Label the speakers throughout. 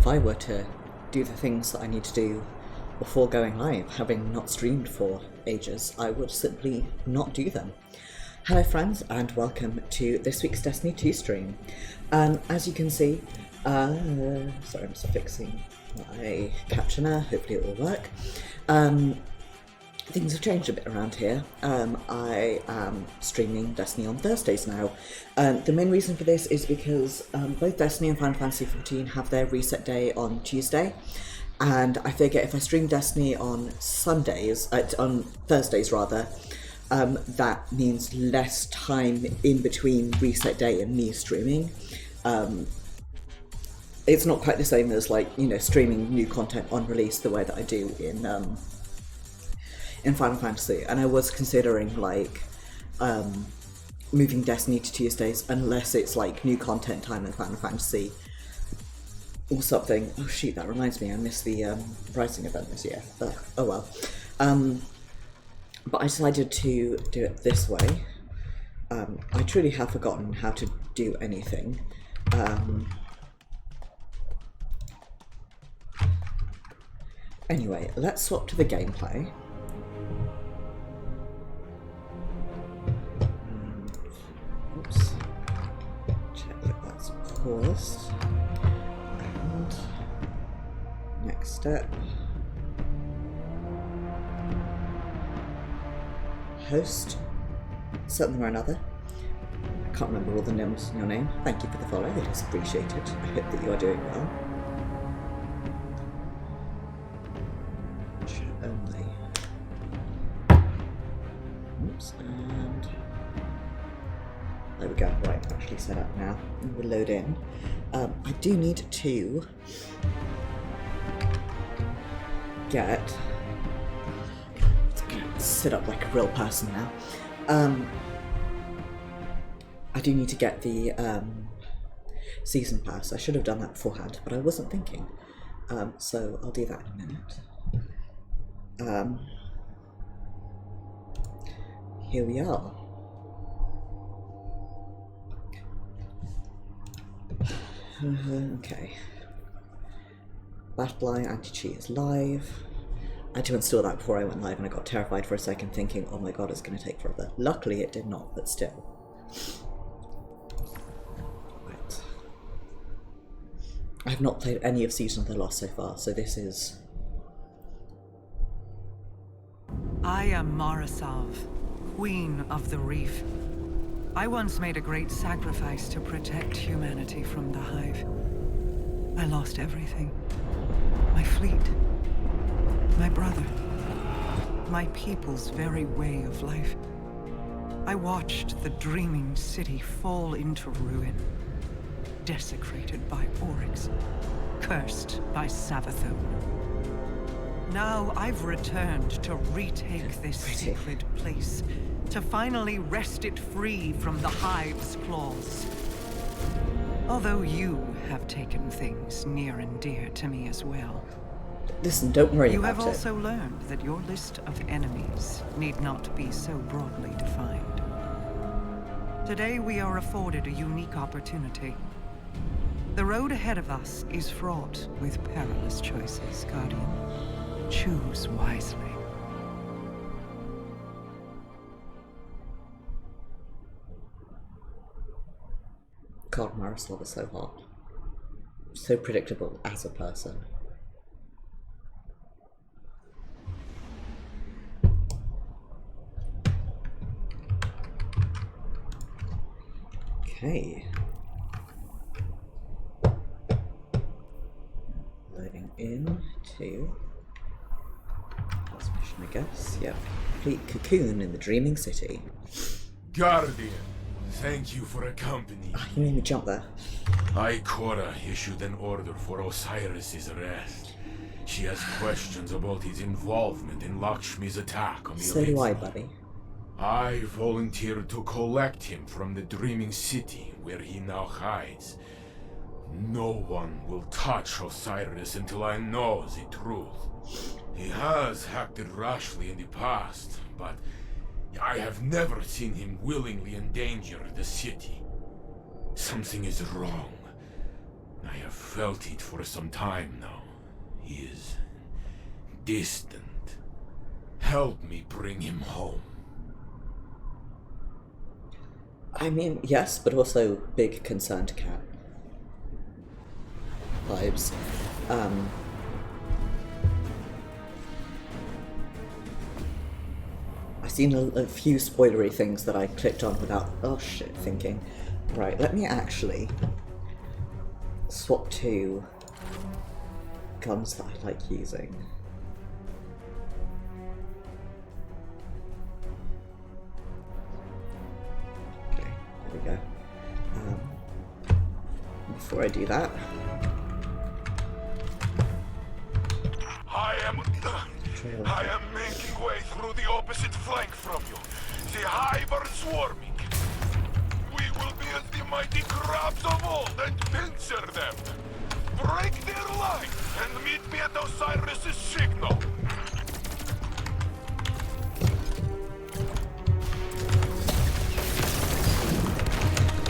Speaker 1: if I were to do the things that I need to do before going live, having not streamed for ages, I would simply not do them. Hello friends, and welcome to this week's Destiny 2 stream. As you can see, sorry, I'm just fixing my captioner, hopefully it will work. Things have changed a bit around here. I am streaming Destiny on Thursdays now. The main reason for this is because both Destiny and Final Fantasy XIV have their reset day on Tuesday, and I figure if I stream Destiny on Thursdays rather, that means less time in between reset day and me streaming. It's not quite the same as, like, you know, streaming new content on release the way that I do in Final Fantasy, and I was considering like moving Destiny to Tuesdays unless it's like new content time in Final Fantasy or something. Oh shoot, that reminds me, I missed the Rising event this year. Oh well. But I decided to do it this way. I truly have forgotten how to do anything. Anyway, let's swap to the gameplay. Oops. Check that that's paused. And next step. Host. Something or another. I can't remember all the names in your name. Thank you for the follow, it is appreciated. I hope that you are doing well. Chat only. Oops, and there we go. Right, actually set up now. We'll load in. I do need to get sit up like a real person now. I do need to get the season pass. I should have done that beforehand, but I wasn't thinking. So I'll do that in a minute. Here we are. Okay. Battleline anti-cheat is live. I had to install that before I went live, and I got terrified for a second, thinking, oh my god, it's going to take forever. Luckily it did not, but still. Right. I have not played any of Season of the Lost so far, so this is...
Speaker 2: I am Marasav, Queen of the Reef. I once made a great sacrifice to protect humanity from the Hive. I lost everything. My fleet. My brother. My people's very way of life. I watched the dreaming city fall into ruin. Desecrated by Oryx. Cursed by Savathun. Now I've returned to retake this sacred place, to finally wrest it free from the Hive's claws. Although you have taken things near and dear to me as well.
Speaker 1: Listen, don't worry about it.
Speaker 2: You have also learned that your list of enemies need not be so broadly defined. Today we are afforded a unique opportunity. The road ahead of us is fraught with perilous choices, Guardian. Choose wisely.
Speaker 1: God, Marasav is so hot. So predictable as a person. Okay. Loading in to last mission, I guess. Yep. Complete cocoon in the Dreaming City.
Speaker 3: Guardian, thank you for accompanying.
Speaker 1: You made me jump there.
Speaker 3: Ikora issued an order for Osiris's arrest. She has questions about his involvement in Lakshmi's attack on the
Speaker 1: So do I, buddy.
Speaker 3: I volunteered to collect him from the Dreaming City, where he now hides. No one will touch Osiris until I know the truth. He has acted rashly in the past, but I have never seen him willingly endanger the city. Something is wrong. I have felt it for some time now. He is distant. Help me bring him home.
Speaker 1: I mean, yes, but also big concerned cat vibes. I've seen a few spoilery things that I clicked on without, oh shit, thinking. Right, let me actually swap to guns that I like using. Okay, there we go. Before I do that,
Speaker 3: I am making way through the opposite flank from you. The Hive are swarming. We will be as the mighty crabs of old and pincer them. Break their line and meet me at Osiris' signal.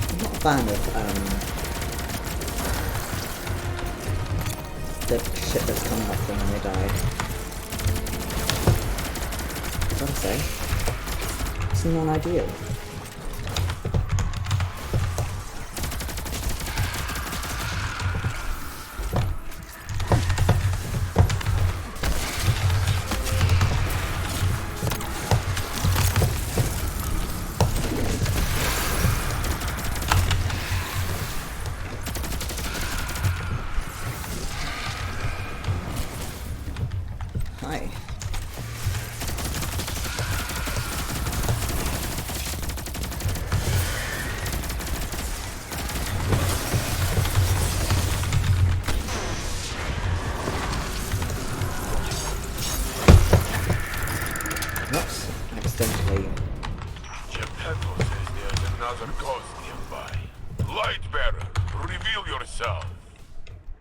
Speaker 1: I'm not a fan of the shit that's coming up them when they die. Gotta say, it's non-ideal. Hi. Whoops, accidentally.
Speaker 3: Geppetto says there's another ghost nearby. Lightbearer, reveal yourself.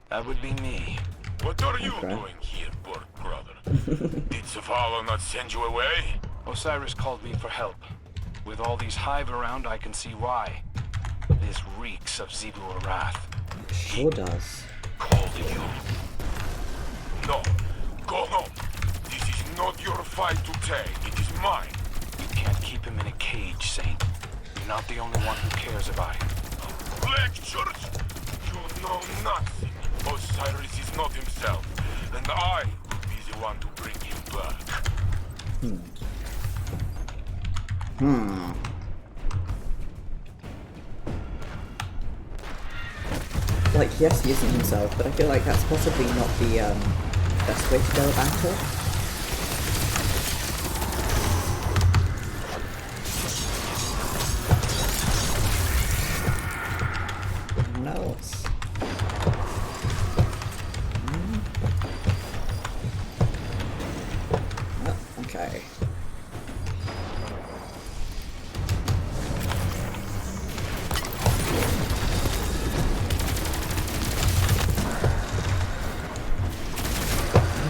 Speaker 4: That would be me.
Speaker 3: What are you
Speaker 1: Okay.
Speaker 3: doing here, Borg brother? Did Zavala not send you away?
Speaker 4: Osiris called me for help. With all these Hive around, I can see why. This reeks of Zebu Arath.
Speaker 1: It sure does.
Speaker 3: Called you. No, go home. This is not your fight to take. It is mine.
Speaker 4: You can't keep him in a cage, Saint. You're not the only one who cares about him.
Speaker 3: Lectures? You know nothing. Osiris is not himself, and I will be the one to bring him back.
Speaker 1: Like, yes, he isn't himself, but I feel like that's possibly not the best way to go about it. No, it's... Oh, okay.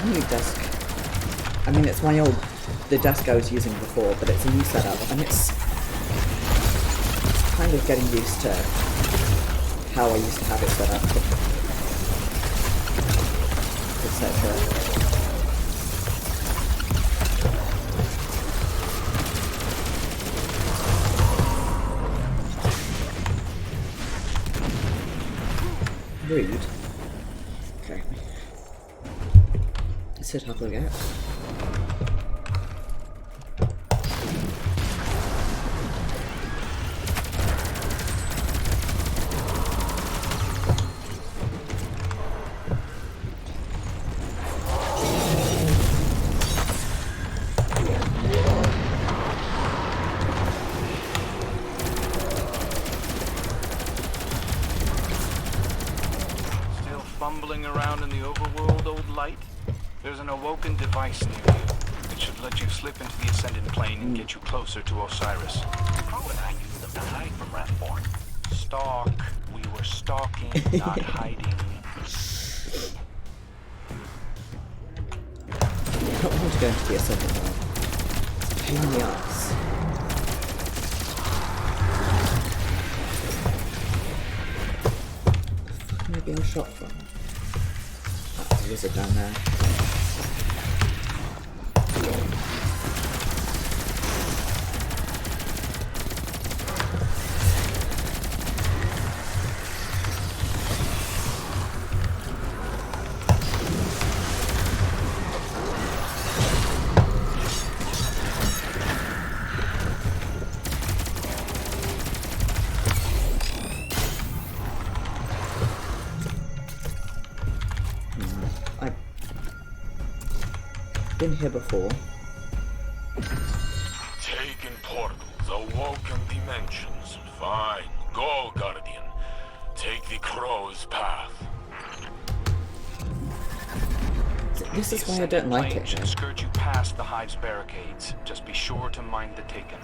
Speaker 1: New desk. I mean, it's the desk I was using before, but it's a new setup, and it's kind of getting used to how I used to have it set up, etc. Rude. Okay. Let's have a look at.
Speaker 4: Still fumbling around in the overworld, old light? There's an awoken device near you. It should let you slip into the ascended plane and get you closer to Osiris.
Speaker 5: Crow and I used them to hide from Rathborn.
Speaker 4: Stalk. We were stalking, not hiding.
Speaker 1: I don't want to go into the ascendant one. It's a pain in the ass. I being shot from? That's a wizard down there. Been here before.
Speaker 3: Taken portals, awoken dimensions. Fine. Go, Guardian. Take the crow's path.
Speaker 1: This is why I don't like it
Speaker 4: should
Speaker 1: here.
Speaker 4: skirt you past the Hive's barricades. Just be sure to mind the Taken.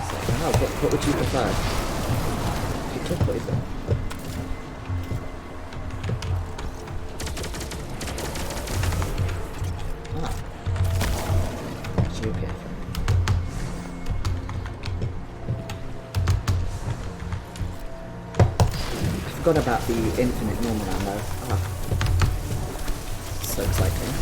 Speaker 1: So, wow, what would you prefer? Heat or poison? I forgot about the infinite normal ammo. So exciting.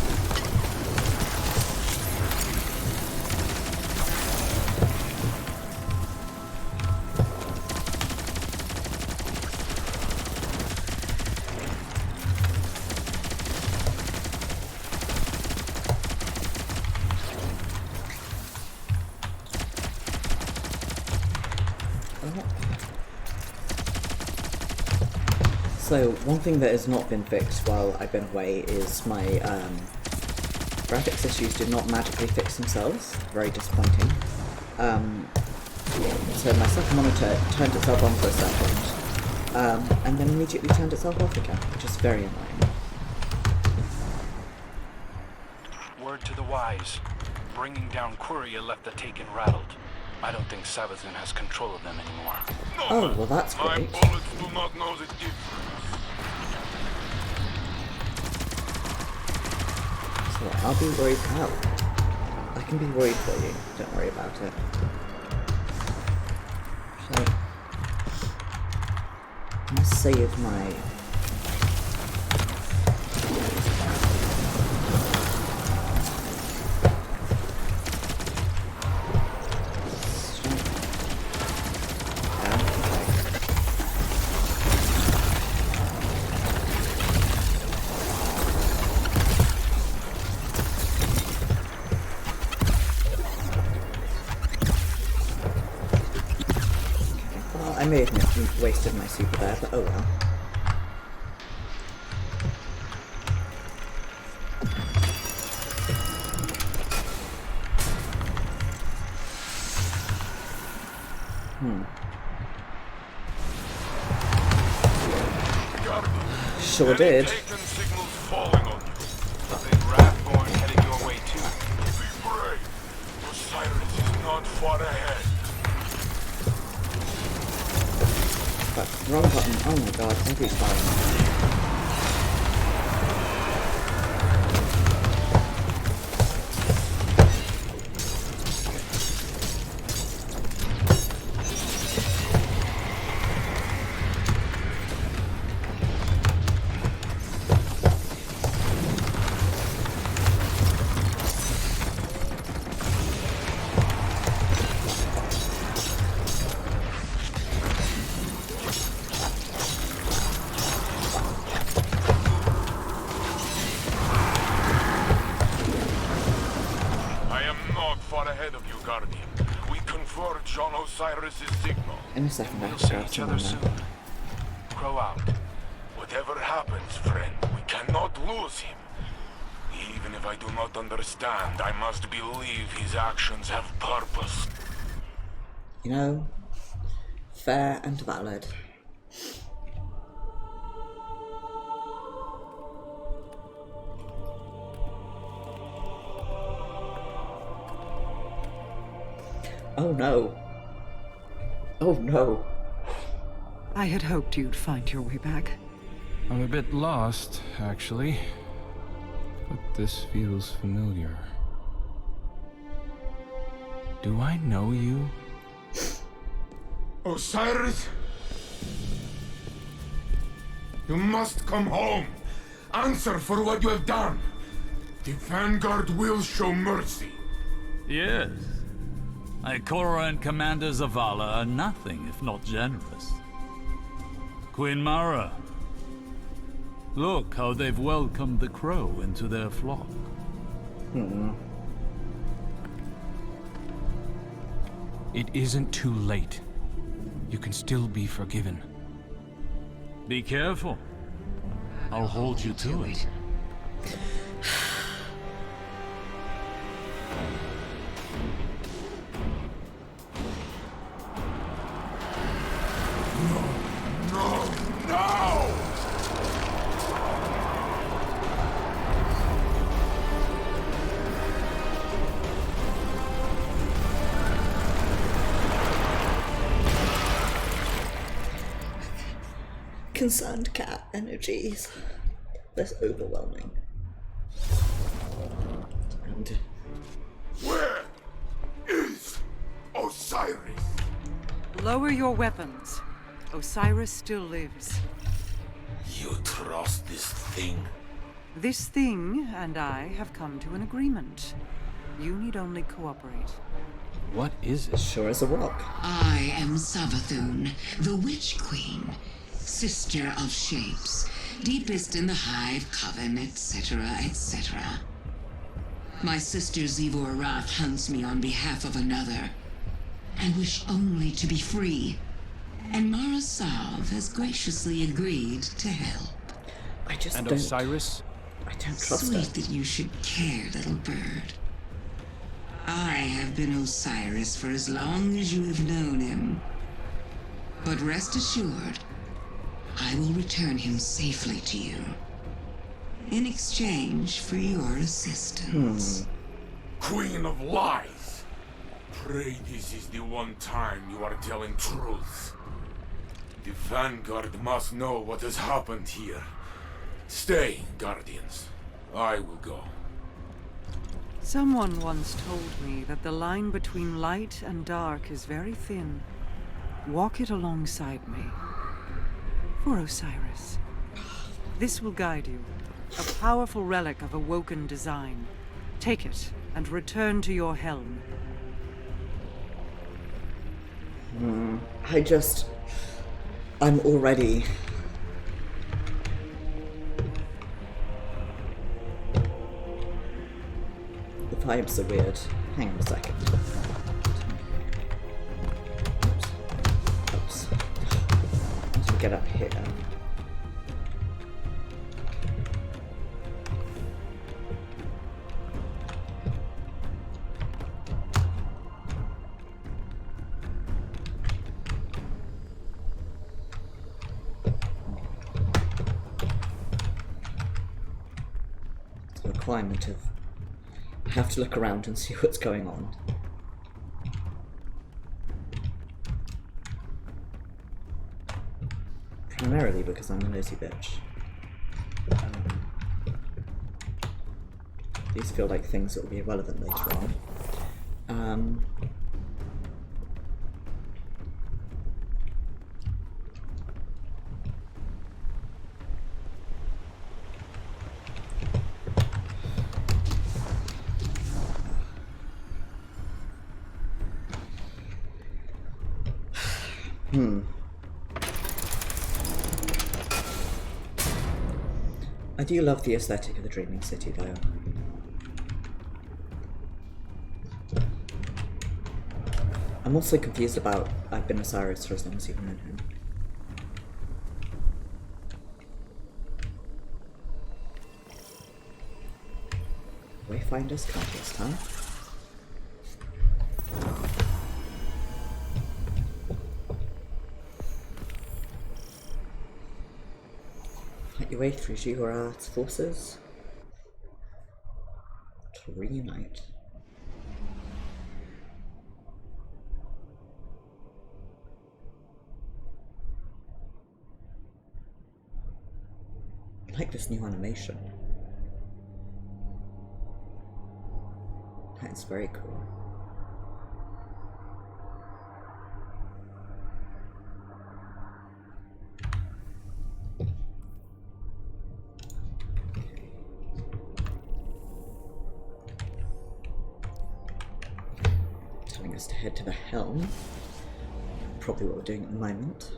Speaker 1: So, one thing that has not been fixed while I've been away is my graphics issues did not magically fix themselves. Very disappointing. So my second monitor turned itself on for a second, and then immediately turned itself off again, which is very annoying.
Speaker 4: Word to the wise. Bringing down Quria left the Taken rattled. I don't think Savathun has control of them anymore.
Speaker 1: Oh, well that's
Speaker 3: My
Speaker 1: great.
Speaker 3: bullets do not know the difference.
Speaker 1: So I'll be worried. Oh, I can be worried for you. Don't worry about it. So I'm gonna save my. I may have wasted my super there, but oh well. Sure did.
Speaker 3: Taken signals falling on you.
Speaker 4: Then Wrathborn headed your way too.
Speaker 3: Be brave. Osiris is not far ahead.
Speaker 1: But wrong button. Oh my god, every time.
Speaker 3: On Osiris' signal.
Speaker 1: In a second,
Speaker 4: We'll
Speaker 1: I'll
Speaker 4: see
Speaker 1: grab
Speaker 4: each
Speaker 1: some
Speaker 4: other
Speaker 1: ammo.
Speaker 4: soon. Crow out.
Speaker 3: Whatever happens, friend, we cannot lose him. Even if I do not understand, I must believe his actions have purpose.
Speaker 1: You know, fair and valid. Oh no. Oh no.
Speaker 2: I had hoped you'd find your way back.
Speaker 6: I'm a bit lost, actually. But this feels familiar. Do I know you?
Speaker 3: Osiris? You must come home. Answer for what you have done. The Vanguard will show mercy.
Speaker 7: Yes. Ikora and Commander Zavala are nothing if not generous. Queen Mara, look how they've welcomed the crow into their flock.
Speaker 6: It isn't too late. You can still be forgiven.
Speaker 7: Be careful. I'll hold you to it.
Speaker 1: Concerned cat energies. That's overwhelming. And
Speaker 3: Where is Osiris?
Speaker 2: Lower your weapons. Osiris still lives.
Speaker 3: You trust this thing?
Speaker 2: This thing and I have come to an agreement. You need only cooperate.
Speaker 6: What is it?
Speaker 1: sure as a rock.
Speaker 8: I am Savathun, the Witch Queen, sister of shapes, deepest in the Hive Coven, etc., etc. My sister Zivor Rath hunts me on behalf of another. I wish only to be free, and Mara Sav has graciously agreed to help.
Speaker 1: I just
Speaker 6: And
Speaker 1: don't.
Speaker 6: Osiris?
Speaker 1: I don't trust
Speaker 8: Sweet
Speaker 1: her.
Speaker 8: that you should care, little bird. I have been Osiris for as long as you have known him. But rest assured, I will return him safely to you. In exchange for your assistance.
Speaker 3: Queen of lies! Pray this is the one time you are telling truth. The Vanguard must know what has happened here. Stay, Guardians. I will go.
Speaker 2: Someone once told me that the line between light and dark is very thin. Walk it alongside me. For Osiris. This will guide you. A powerful relic of awoken design. Take it and return to your helm.
Speaker 1: I'm already. The vibes are weird. Hang on a second. Oops. As we get up here. Requirement of I have to look around and see what's going on. Primarily because I'm a nosy bitch. These feel like things that will be relevant later on. I do love the aesthetic of the Dreaming City, though. I'm also confused about I've been Osiris for as long as you've known him. Wayfinder's Compass, huh? Fight your way through Jihorat's forces to reunite. I like this new animation. That's very cool. is to head to the helm. Probably what we're doing at the moment.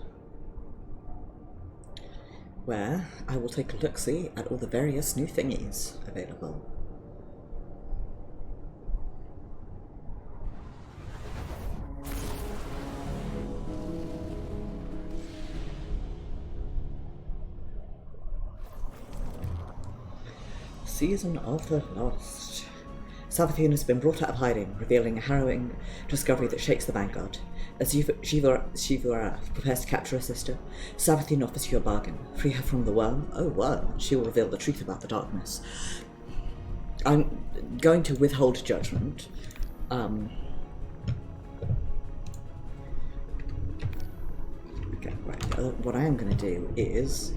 Speaker 1: Where I will take a look-see at all the various new thingies available. Season of the Lost. Savathûn has been brought out of hiding, revealing a harrowing discovery that shakes the Vanguard. As Shivura prepares to capture her sister, Savathûn offers you a bargain. Free her from the worm. Oh, worm. She will reveal the truth about the darkness. I'm going to withhold judgment. Okay, right. What I am going to do is...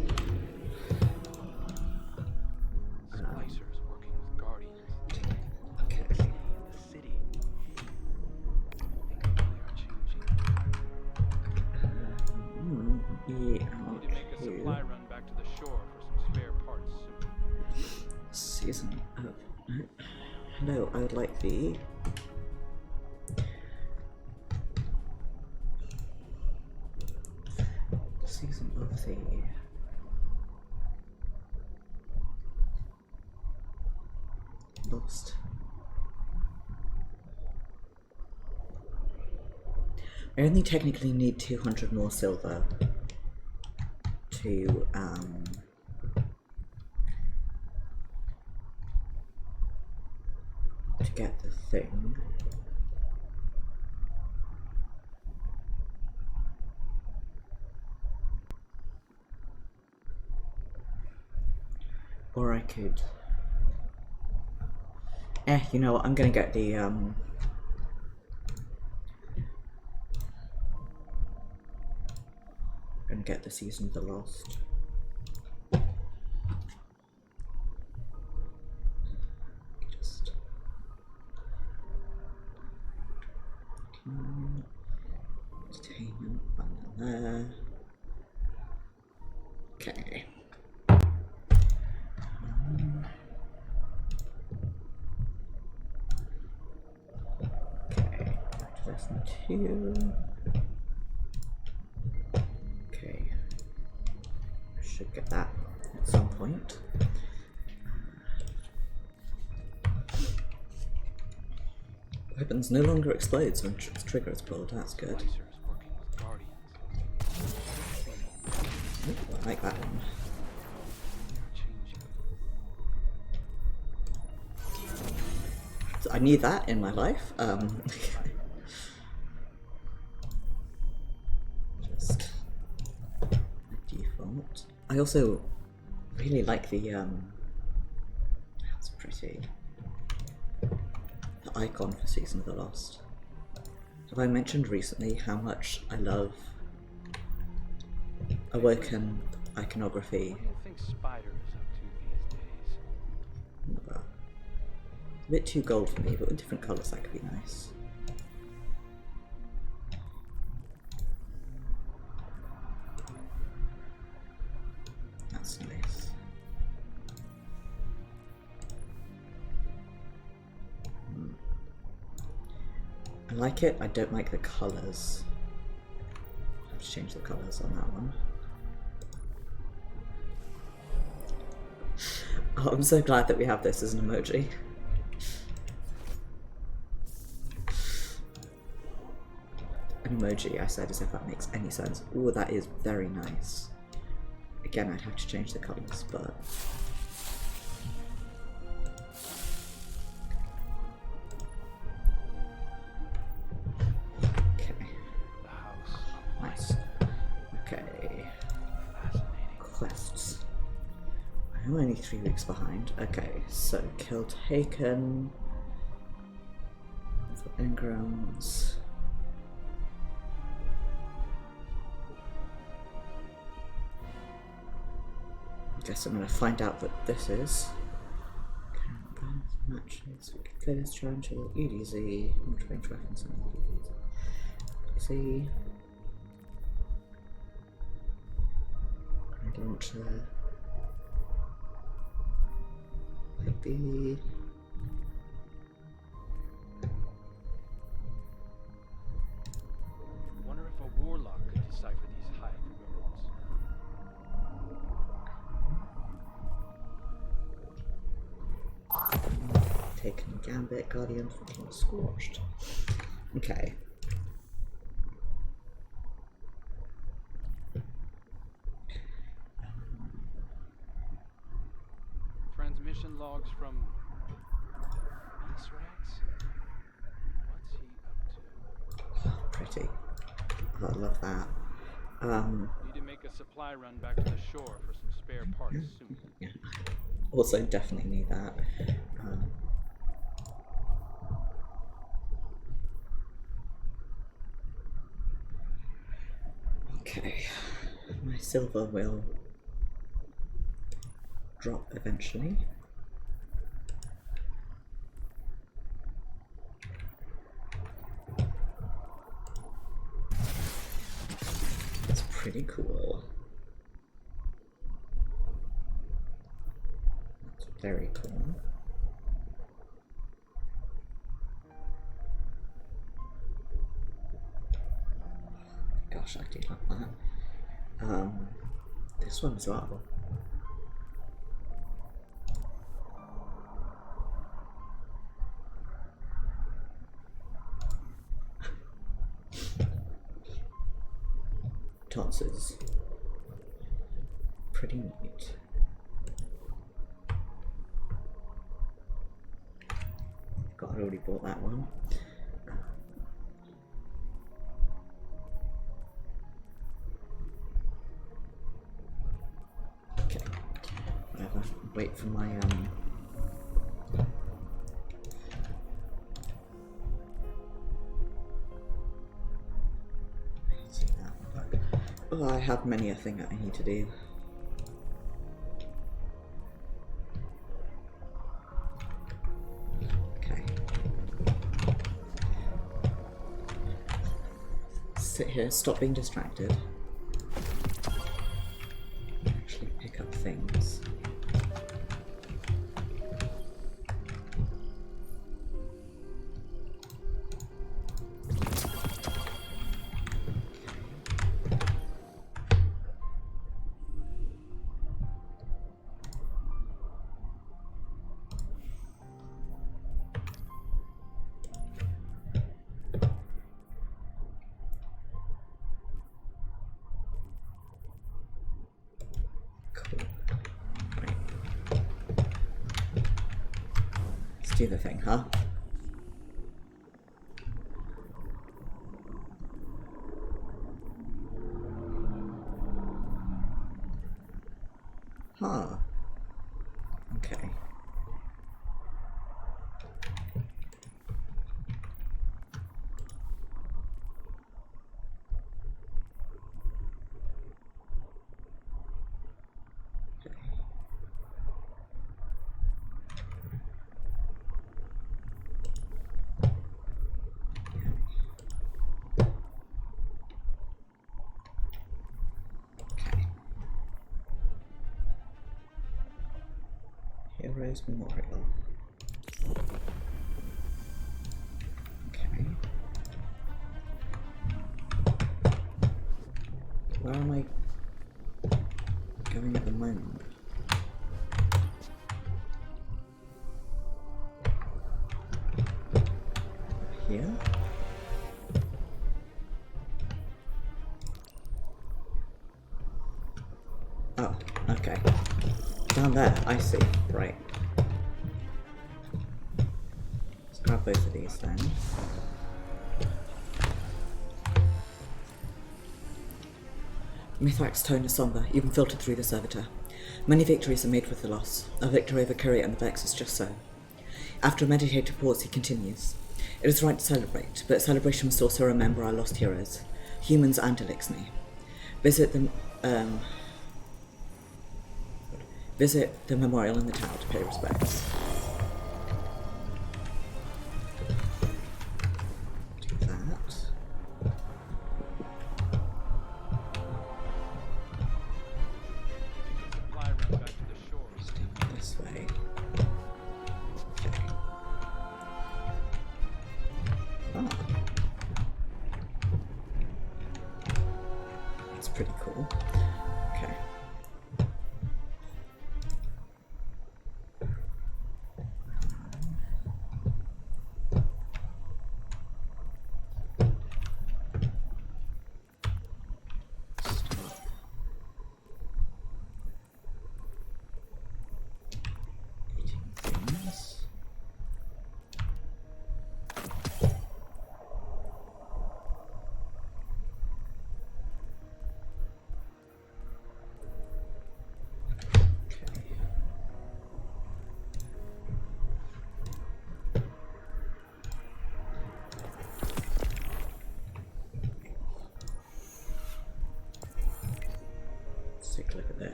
Speaker 1: Season of... No, I would like the... Season of the... Lost. I only technically need 200 more silver to get the thing. Or I could... you know what, I'm gonna get the Season of the Lost. Just entertainment button there. Okay. Okay, back to lesson 2. Okay. Should get that at some point. Weapons no longer explodes when its trigger is pulled. That's good. Ooh, I like that one. So I need that in my life. Just the default. I also really like the that's pretty. The icon for Season of the Lost. Have I mentioned recently how much I love Awoken iconography?
Speaker 5: What do you think Spider is up to these days?
Speaker 1: Well, a bit too gold for me, but with different colours that could be nice. That's nice. I like it, I don't like the colours. I have to change the colours on that one. Oh, I'm so glad that we have this as an emoji. An emoji, I said, as if that makes any sense. Oh, that is very nice. Again, I'd have to change the colours, but... Okay. Nice. Okay. Quests. I'm only 3 weeks behind. Okay, so kill taken. For engrams. Guess I'm gonna find out what this is. Matches. We can play this tarantula. EDZ. I'm trying to reference some EDZ. Launcher. Maybe. Taken Gambit, Guardian, fucking Scorched. Okay.
Speaker 5: Transmission logs from Nisrax? What's he up to?
Speaker 1: Pretty. Oh, I love that.
Speaker 5: Need to make a supply run back to the shore for some spare parts soon.
Speaker 1: Yeah. Also, definitely need that. Okay. My silver will drop eventually. It's pretty cool. That's very cool. Gosh, I do love that. This one as well. Tonsils. Pretty neat. God, I already bought that one. Okay. Whatever. Wait for my see that one back. Oh, I have many a thing that I need to do. Okay. Sit here, stop being distracted. Actually pick up things. Do the thing, huh? Huh. Okay. Heroes Memorial. Okay. Where am I going at the moment? Here? Oh, okay. Down there, I see. Right. Let's grab both of these then. Mithrak's tone is somber, even filtered through the servitor. Many victories are made with the loss. A victory over Curry and the Vex is just so. After a meditative pause, he continues. It is right to celebrate, but celebration must also remember our lost heroes, humans and Elixni. Visit the memorial in the tower to pay respects. Do that.
Speaker 5: Supply run back to the shore.
Speaker 1: Step this way. Okay. Ah. That's pretty cool. Okay.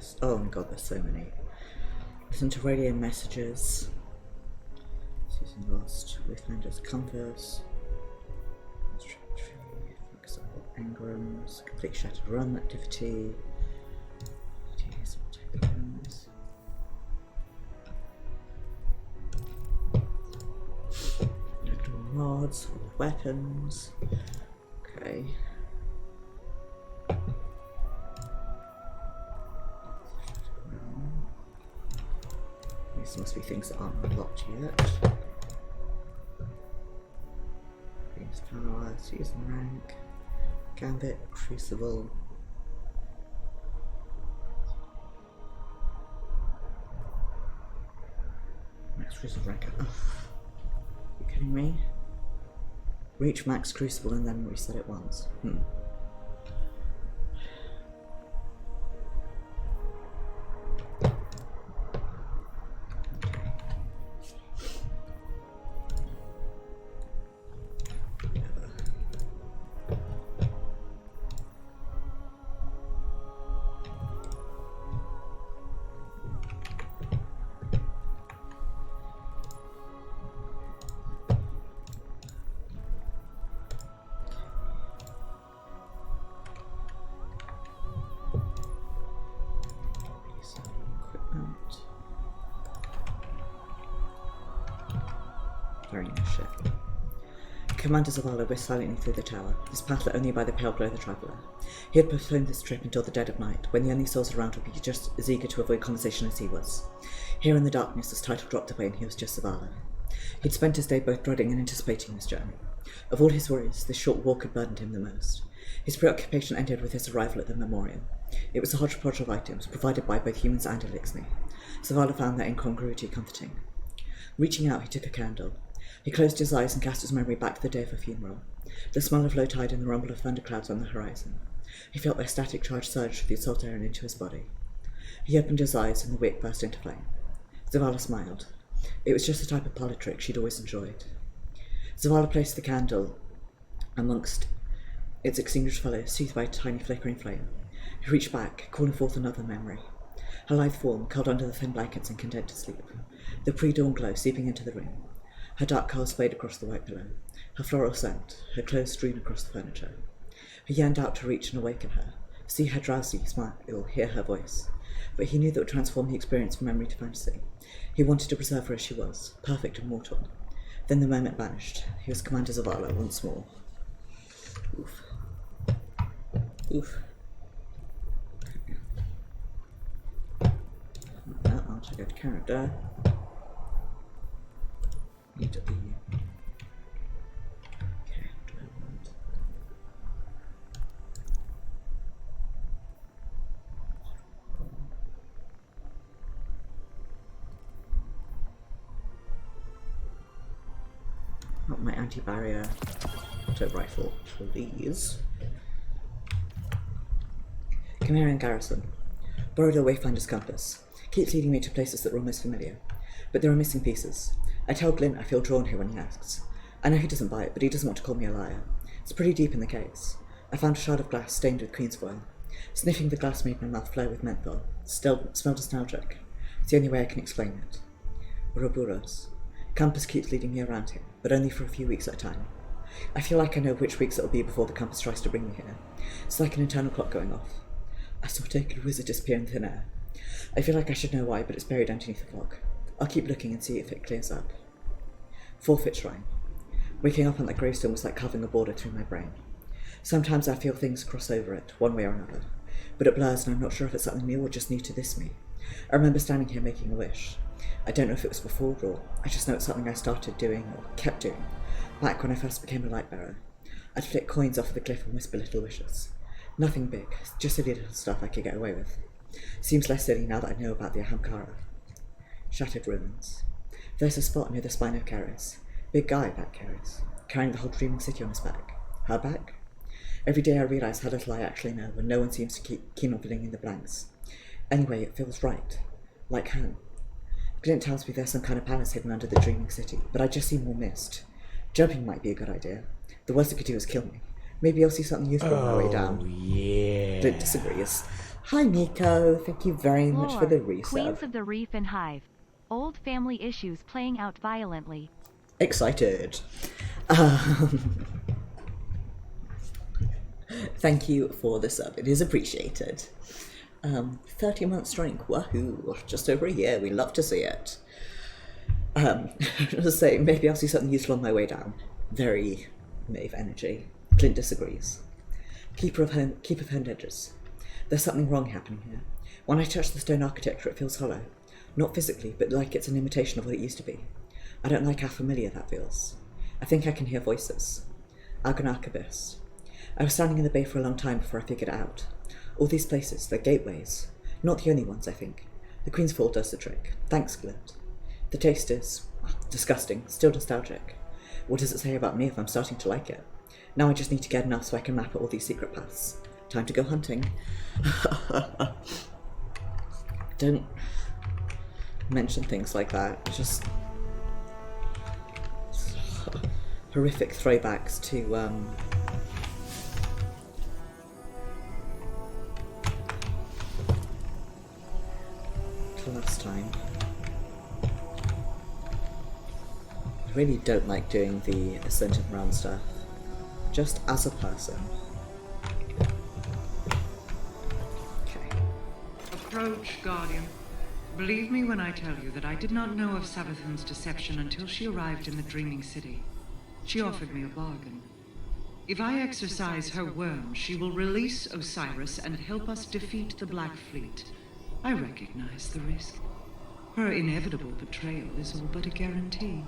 Speaker 1: chest. Oh my god, there's so many. Listen to radio messages. Susan Lost, Wastelander's Compass. Focus on engrams. Complete Shattered Run activity. Mods, weapons. Okay. These must be things that aren't unlocked yet. Games power, season rank, Gambit, Crucible. Max Crucible rank. Oh. Are you kidding me? Reach max Crucible and then reset it once. Very nice ship. Commander Zavala whizzed silently through the tower, his path lit only by the pale glow of the traveller. He had postponed this trip until the dead of night, when the only souls around would be just as eager to avoid conversation as he was. Here in the darkness, his title dropped away and he was just Zavala. He'd spent his day both dreading and anticipating this journey. Of all his worries, this short walk had burdened him the most. His preoccupation ended with his arrival at the memorial. It was a hodgepodge of items, provided by both humans and Elixir. Zavala found their incongruity comforting. Reaching out, he took a candle. He closed his eyes and cast his memory back to the day of a funeral, the smell of low tide and the rumble of thunderclouds on the horizon. He felt their static charge surge through the assault air and into his body. He opened his eyes and the wick burst into flame. Zavala smiled. It was just the type of parlour trick she'd always enjoyed. Zavala placed the candle amongst its extinguished fellows, soothed by a tiny flickering flame. He reached back, calling forth another memory. Her lithe form curled under the thin blankets and content to sleep, the pre-dawn glow seeping into the room. Her dark curls played across the white pillow, her floral scent, her clothes strewn across the furniture. He yearned out to reach and awaken her, see her drowsy smile, hear her voice. But he knew that would transform the experience from memory to fantasy. He wanted to preserve her as she was, perfect and mortal. Then the moment vanished. He was Commander Zavala once more. Oof. Oof. That, I'll check out character. Need to be. Okay, what do I want? Not my anti-barrier rifle, please. Chimerian Garrison. Borrowed a Wayfinder's compass. Keeps leading me to places that are almost familiar. But there are missing pieces. I tell Glint I feel drawn here when he asks. I know he doesn't buy it, but he doesn't want to call me a liar. It's pretty deep in the case. I found a shard of glass stained with queen's foil. Sniffing the glass made my mouth flow with menthol. Still smelled nostalgic. It's the only way I can explain it. Ouroboros. Compass keeps leading me around here, but only for a few weeks at a time. I feel like I know which weeks it'll be before the compass tries to bring me here. It's like an internal clock going off. I saw a taken wizard disappear in thin air. I feel like I should know why, but it's buried underneath the clock. I'll keep looking and see if it clears up. Forfeit Shrine. Waking up on that gravestone was like carving a border through my brain. Sometimes I feel things cross over it, one way or another, but it blurs and I'm not sure if it's something new or just new to this me. I remember standing here making a wish. I don't know if it was before or I just know it's something I started doing or kept doing, back when I first became a light bearer. I'd flick coins off of the cliff and whisper little wishes. Nothing big, just silly little stuff I could get away with. Seems less silly now that I know about the Ahamkara. Shattered ruins. There's a spot near the spine of Keris. Big guy, that Keris, carrying the whole dreaming city on his back. Her back? Every day I realise how little I actually know, and no one seems to keep keen on filling in the blanks. Anyway, it feels right. Like home. Glint tells me there's some kind of palace hidden under the dreaming city, but I just see more mist. Jumping might be a good idea. The worst it could do is kill me. Maybe I'll see something useful on my way down.
Speaker 3: Yeah.
Speaker 1: Glint disagrees. Hi Nico, thank you very much for the resub.
Speaker 9: Queens of the Reef and Hive. Old family issues playing out violently.
Speaker 1: Excited. Thank you for the sub, it is appreciated. 30 months drink, wahoo, just over a year, we love to see it. Just saying, maybe I'll see something useful on my way down. Very Maeve energy. Clint disagrees. Keeper of Home Edges. There's something wrong happening here. When I touch the stone architecture, it feels hollow. Not physically, but like it's an imitation of what it used to be. I don't like how familiar that feels. I think I can hear voices. Algon Abyss. I was standing in the bay for a long time before I figured it out. All these places, they're gateways. Not the only ones, I think. The Queen's Fall does the trick. Thanks, Glint. The taste is disgusting, still nostalgic. What does it say about me if I'm starting to like it? Now I just need to get enough so I can map out all these secret paths. Time to go hunting. Don't mention things like that. It's just horrific throwbacks to last time. I really don't like doing the Ascendant Realm stuff, just as a person. Okay.
Speaker 2: Approach, Guardian. Believe me when I tell you that I did not know of Savathun's deception until she arrived in the Dreaming City. She offered me a bargain. If I exercise her worm, she will release Osiris and help us defeat the Black Fleet. I recognize the risk. Her inevitable betrayal is all but a guarantee.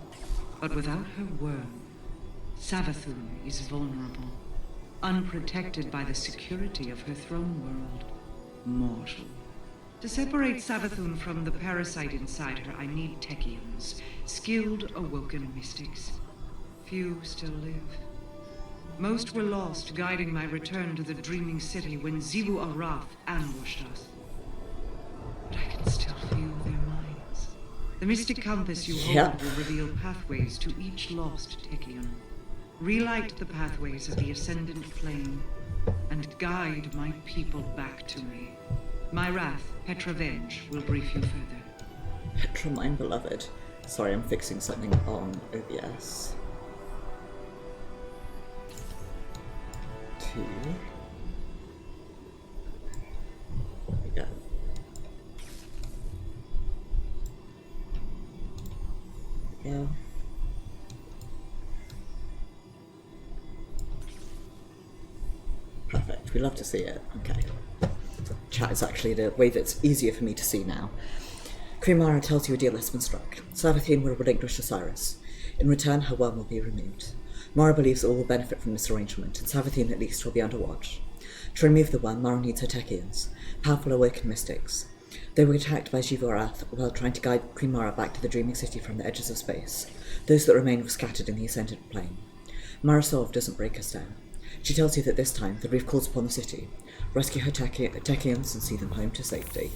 Speaker 2: But without her worm, Savathun is vulnerable, unprotected by the security of her throne world. Mortal. To separate Savathun from the parasite inside her, I need Techians, skilled awoken mystics. Few still live. Most were lost guiding my return to the Dreaming City when Xivu Arath ambushed us. But I can still feel their minds. The mystic compass you hold will reveal pathways to each lost Techian. Relight the pathways of the Ascendant Plane, and guide my people back to me. My wrath, Petra Venge, will brief you further.
Speaker 1: Petra, mine beloved. Sorry, I'm fixing something on OBS. 2. There we go. Yeah. Perfect. We love to see it. Okay. Chat is actually the way that's easier for me to see now. Queen Mara tells you a deal has been struck. Savathun will relinquish Osiris. In return, her worm will be removed. Mara believes all will benefit from this arrangement, and Savathun at least will be under watch. To remove the worm, Mara needs her Techians, powerful awakened mystics. They were attacked by Xivu Arath while trying to guide Queen Mara back to the Dreaming City from the edges of space. Those that remained were scattered in the Ascendant Plane. Mara's solve doesn't break us down. She tells you that this time the reef calls upon the city. Rescue her Techians and see them home to safety.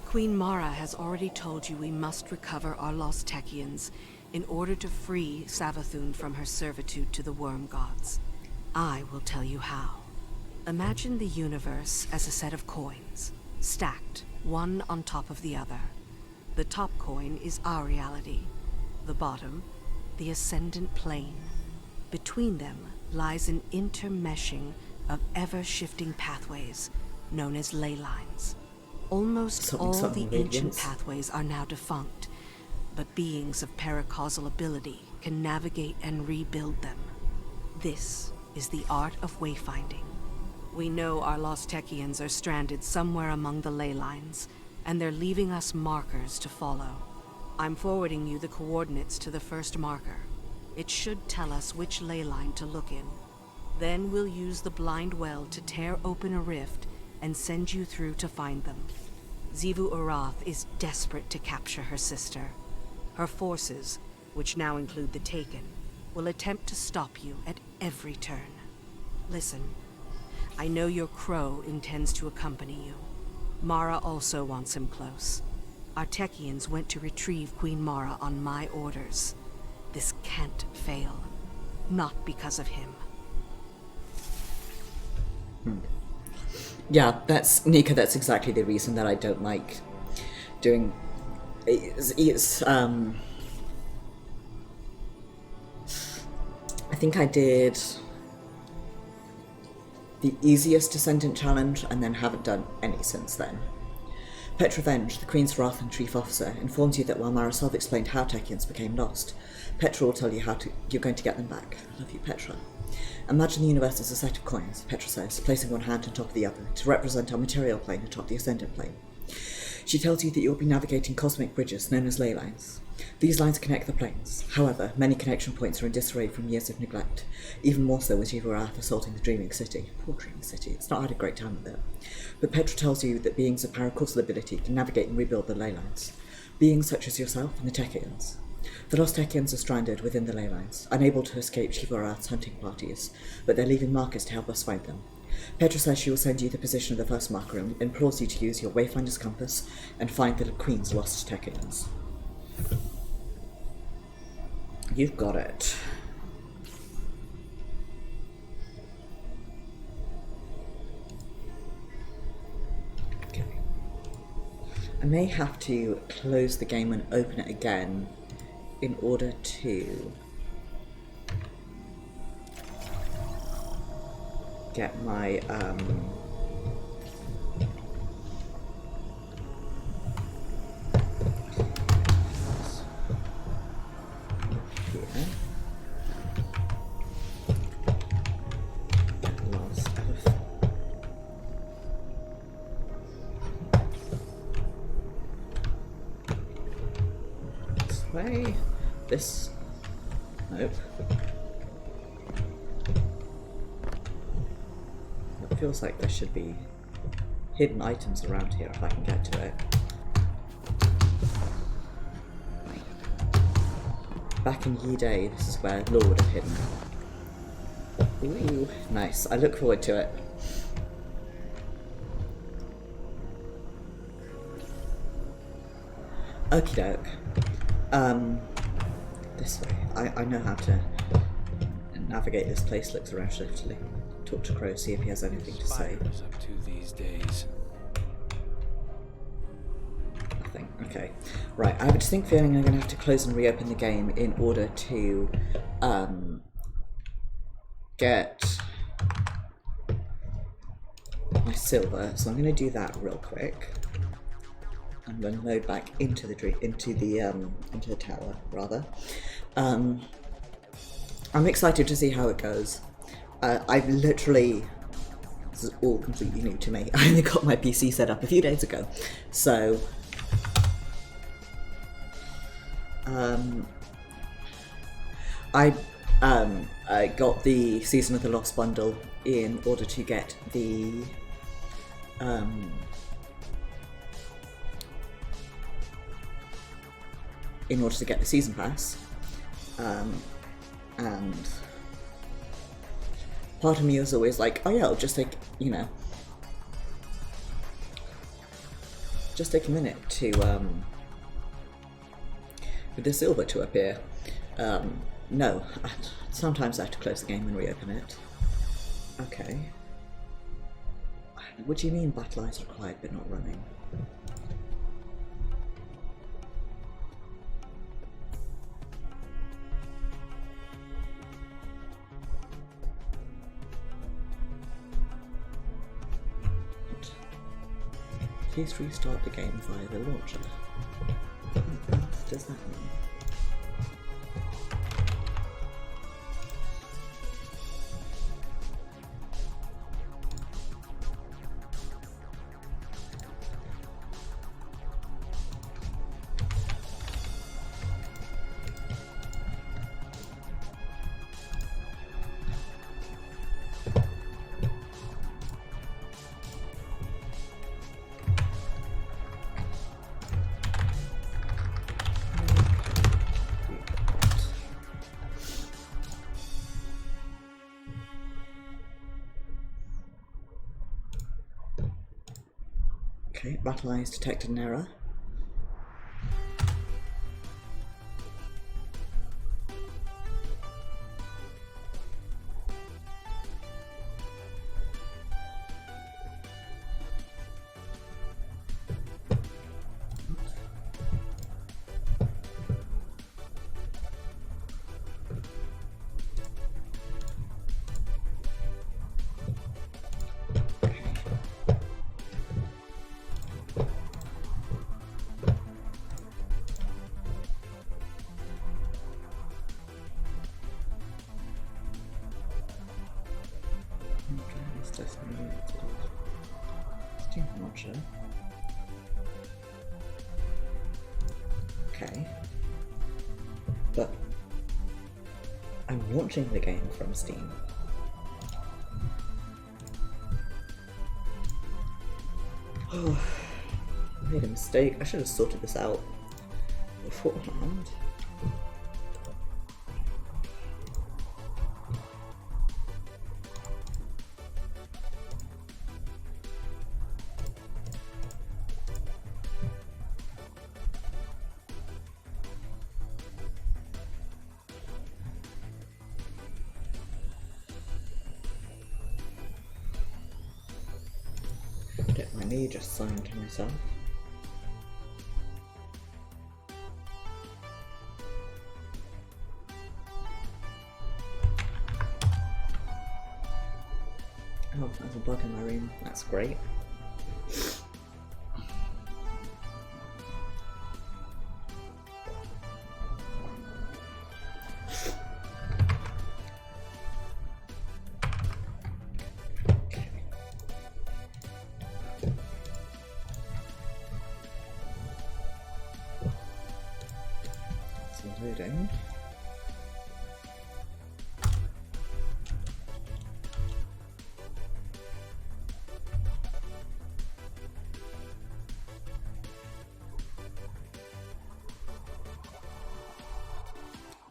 Speaker 10: Queen Mara has already told you we must recover our lost Techians in order to free Savathun from her servitude to the Worm Gods. I will tell you how. Imagine the universe as a set of coins, stacked, one on top of the other. The top coin is our reality. The bottom, the Ascendant Plane. Between them lies an intermeshing of ever-shifting pathways, known as ley lines. Almost all the ancient pathways are now defunct, but beings of paracausal ability can navigate and rebuild them. This is the art of wayfinding. We know our lost Techians are stranded somewhere among the ley lines, and they're leaving us markers to follow. I'm forwarding you the coordinates to the first marker. It should tell us which ley line to look in. Then we'll use the blind well to tear open a rift and send you through to find them. Xivu Arath is desperate to capture her sister. Her forces, which now include the Taken, will attempt to stop you at every turn. Listen, I know your crow intends to accompany you. Mara also wants him close. Our Techians went to retrieve Queen Mara on my orders. This can't fail. Not because of him.
Speaker 1: Yeah, that's Nika. That's exactly the reason that I don't like doing. I think I did the easiest Descendant challenge and then haven't done any since then. Petra Venge, the Queen's Wrath and Chief Officer, informs you that while Marasov explained how Techeuns became lost, Petra will tell you how you're going to get them back. I love you, Petra. Imagine the universe as a set of coins, Petra says, placing one hand on top of the other to represent our material plane atop the Ascendant plane. She tells you that you'll be navigating cosmic bridges known as ley lines. These lines connect the planes. However, many connection points are in disarray from years of neglect, even more so with Xivu-Arath assaulting the Dreaming City. Poor Dreaming City, it's not had a great time with it. But Petra tells you that beings of paracausal ability can navigate and rebuild the ley lines. Beings such as yourself and the Techeuns. The lost Techeuns are stranded within the ley lines, unable to escape Xivu-Arath's hunting parties, but they're leaving markers to help us find them. Petra says she will send you the position of the first marker and implores you to use your Wayfinder's compass and find the Queen's lost Techeuns. You've got it. Okay. I may have to close the game and open it again in order to get my here. Last this way. This. Nope. It feels like there should be hidden items around here if I can get to it. Back in Yi Day, this is where Law would have hidden. Ooh, nice. I look forward to it. Okie doke. This way. I know how to navigate this place, looks around swiftly. Talk to Crow, see if he has anything to say.
Speaker 6: Up to these days.
Speaker 1: Nothing. Okay. Right, I have a distinct feeling I'm going to have to close and reopen the game in order to get my silver. So I'm going to do that real quick. I'm going to load back into the tower rather. I'm excited to see how it goes. I've literally, this is all completely new to me. I only got my PC set up a few days ago, so I got the Season of the Lost bundle in order to get the season pass, and part of me is always like, oh yeah, I'll just take, just take a minute to for the silver to appear. No, sometimes I have to close the game and reopen it. Okay. What do you mean battle lines required but not running? Please restart the game via the launcher. What does that mean? Okay, battle lines detected an error. Okay. But I'm launching the game from Steam. Oh, I made a mistake. I should have sorted this out beforehand. Get my knee just signed to myself. Oh, there's a bug in my room. That's great. It's loading.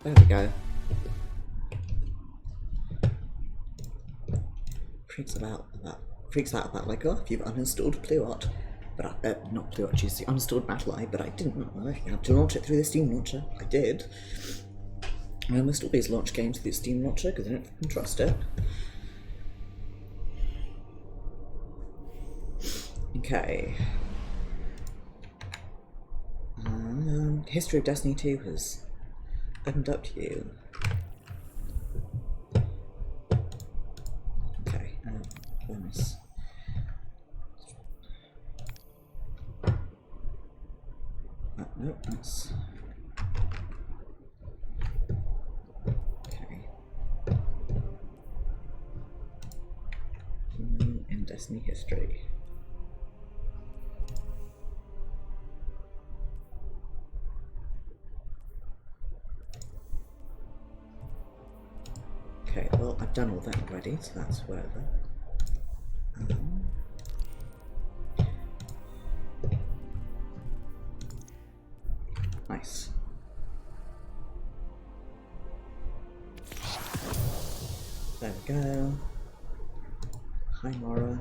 Speaker 1: There we go. Freaks out about like, oh, if you've uninstalled Pluot, but not Pluot, the uninstalled BattlEye, but I didn't know. You have to launch it through the Steam launcher. I did. I almost always launch games through the Steam launcher because I don't fucking trust it. Okay. History of Destiny 2 has opened up to you. Okay, bonus. No, that's... Okay. In Destiny history. Okay, well, I've done all that already, so that's whatever. Nice. There we go. Hi, Mara.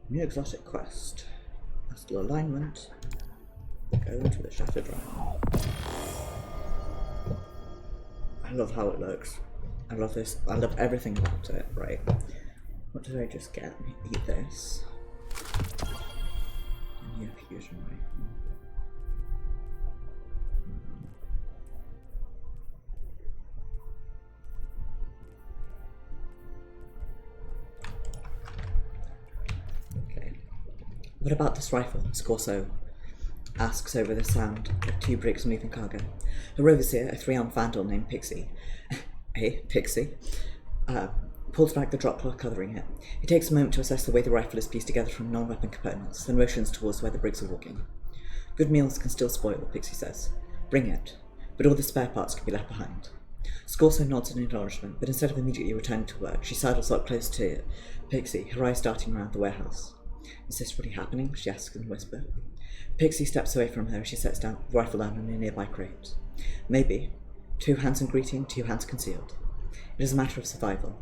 Speaker 1: New exotic quest. Astral alignment. Go into the Shattered Realm. I love how it looks. I love this. I love everything about it. Right. What did I just get? Eat this. Yeah, fusion rifle. Okay. What about this rifle? Scorso asks over the sound of two brigs moving cargo. Her overseer, a 3-armed vandal named Pixie, Pixie, pulls back the drop cloth covering it. He takes a moment to assess the way the rifle is pieced together from non-weapon components, then motions towards where the brigs are walking. Good meals can still spoil, Pixie says. Bring it, but all the spare parts can be left behind. Scorso nods in acknowledgement, but instead of immediately returning to work, she sidles up close to Pixie, her eyes darting around the warehouse. Is this really happening? She asks in a whisper. Pixie steps away from her as she sets down the rifle down on a nearby crate. Maybe. 2 hands in greeting, 2 hands concealed. It is a matter of survival.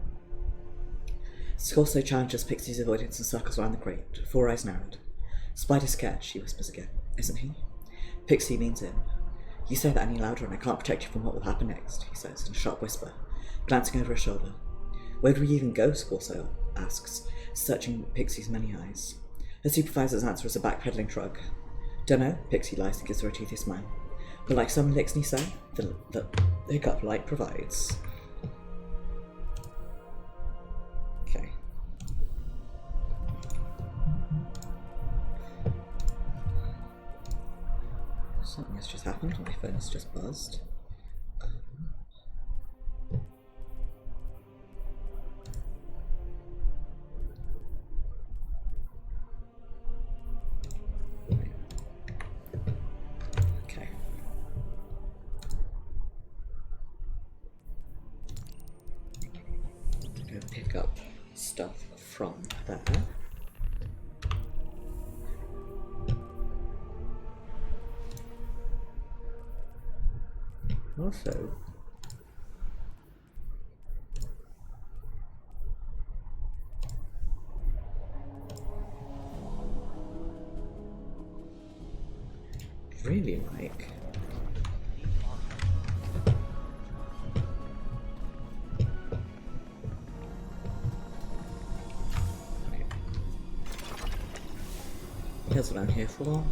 Speaker 1: Scorso challenges Pixie's avoidance and circles around the crate, 4 eyes narrowed. Spider's scared, she whispers again. Isn't he? Pixie leans in. You say that any louder and I can't protect you from what will happen next, he says in a sharp whisper, glancing over her shoulder. Where do we even go? Scorso asks, searching Pixie's many eyes. Her supervisor's answer is a backpedaling shrug. Dunno, Pixie lies and gives her a toothy smile. But like some Lixney say, the hiccup light provides. Okay. Something has just happened, my phone has just buzzed. also really like here's what I'm here for.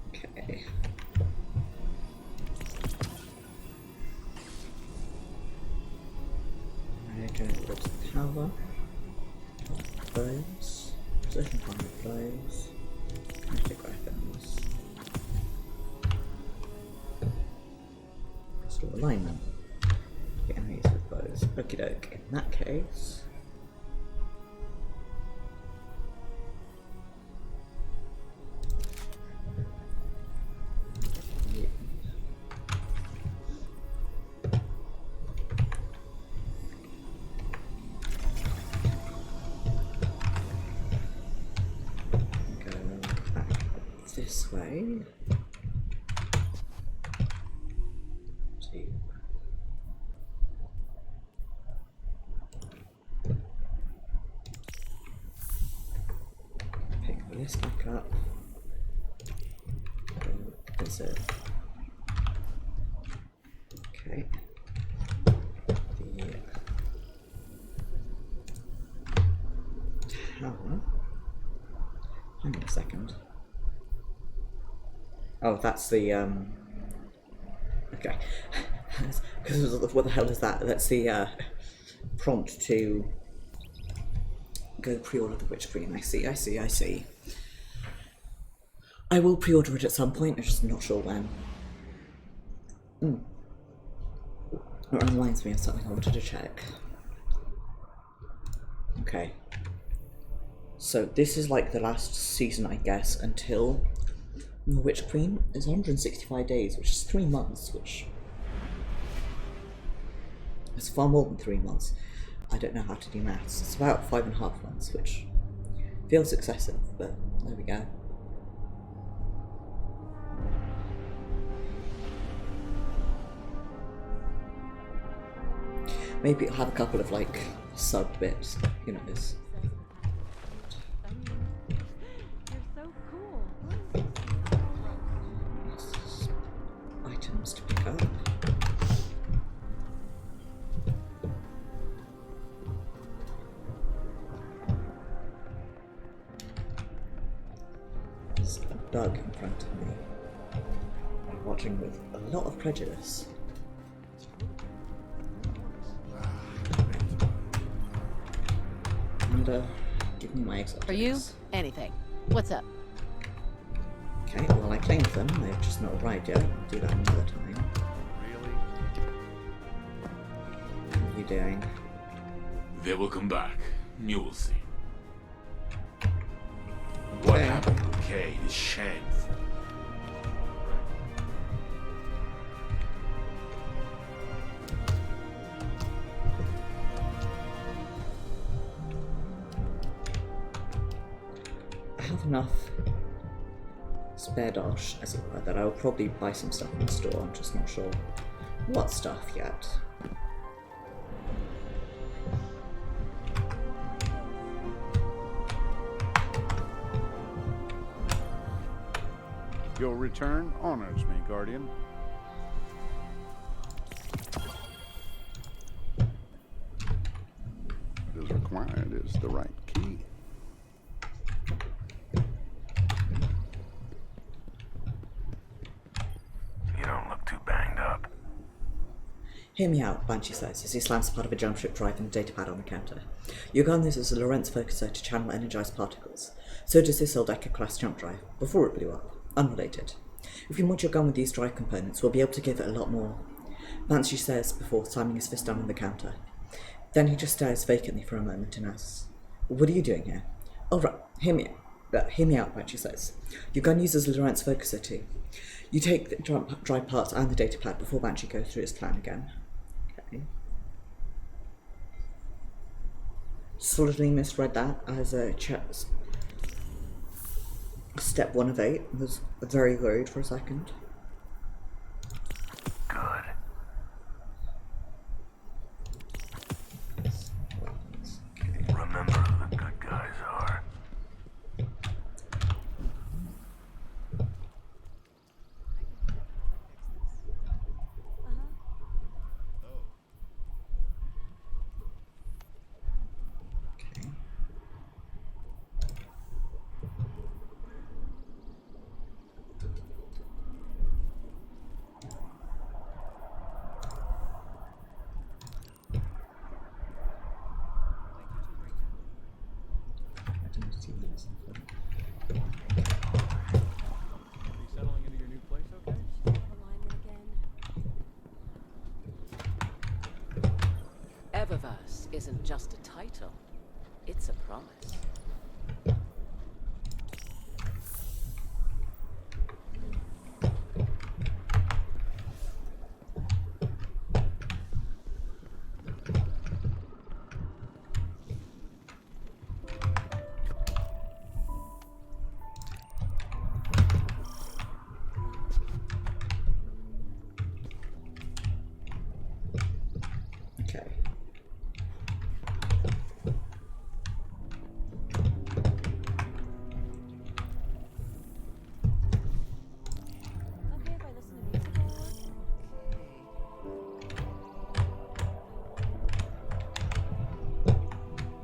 Speaker 1: Okay. Regenerate power. Blows. Precision fire blows. Magic weapons. Crystal alignment. The enemies with bows. Okie doke. In that case. This way. Pick this back up. Is it? Okay. The tower. Hang on a second. Oh, that's the, okay. Because what the hell is that? That's the, prompt to go pre-order the Witch Queen. I see. I will pre-order it at some point, I'm just not sure when. It reminds me of something I wanted to check. Okay. So this is like the last season, I guess, until the Witch Queen is 165 days, which is 3 months, which is far more than 3 months. I don't know how to do maths. It's about 5.5 months, which feels excessive, but there we go. Maybe it'll have a couple of like sub bits, you know, this. Items to pick up. There's a bug in front of me. I'm watching with a lot of prejudice. And give me my exotics.
Speaker 11: For you, anything. What's up?
Speaker 1: Okay, well I claimed them, they've just not arrived yet. I'll do that another time.
Speaker 3: Really?
Speaker 1: What are you doing?
Speaker 3: They will come back. You will see. What happened to Cade is shameful.
Speaker 1: I have enough spare dosh, as it were, that I'll probably buy some stuff in the store. I'm just not sure what stuff yet.
Speaker 12: Your return honors me, Guardian. What is required is the right key.
Speaker 4: You don't look too banged up.
Speaker 1: Hear me out, Banshee says, as he slams part of a jump ship drive and a datapad on the counter. Your gun uses a Lorentz focuser to channel energized particles. So does this Eldeka-class jump drive, before it blew up. Unrelated. If you mod your gun with these drive components, we'll be able to give it a lot more. Banshee says before slamming his fist down on the counter. Then he just stares vacantly for a moment and asks, "What are you doing here?" "Oh right, hear me out, Banshee says. Your gun uses a Lorentz focuser too. You take the drive parts and the datapad before Banshee goes through his plan again." Okay. Solidly misread that as a step 1 of 8. I was very worried for a second.
Speaker 5: settling into your new place okay?
Speaker 11: Eververse isn't just a title, it's a promise.
Speaker 1: Okay.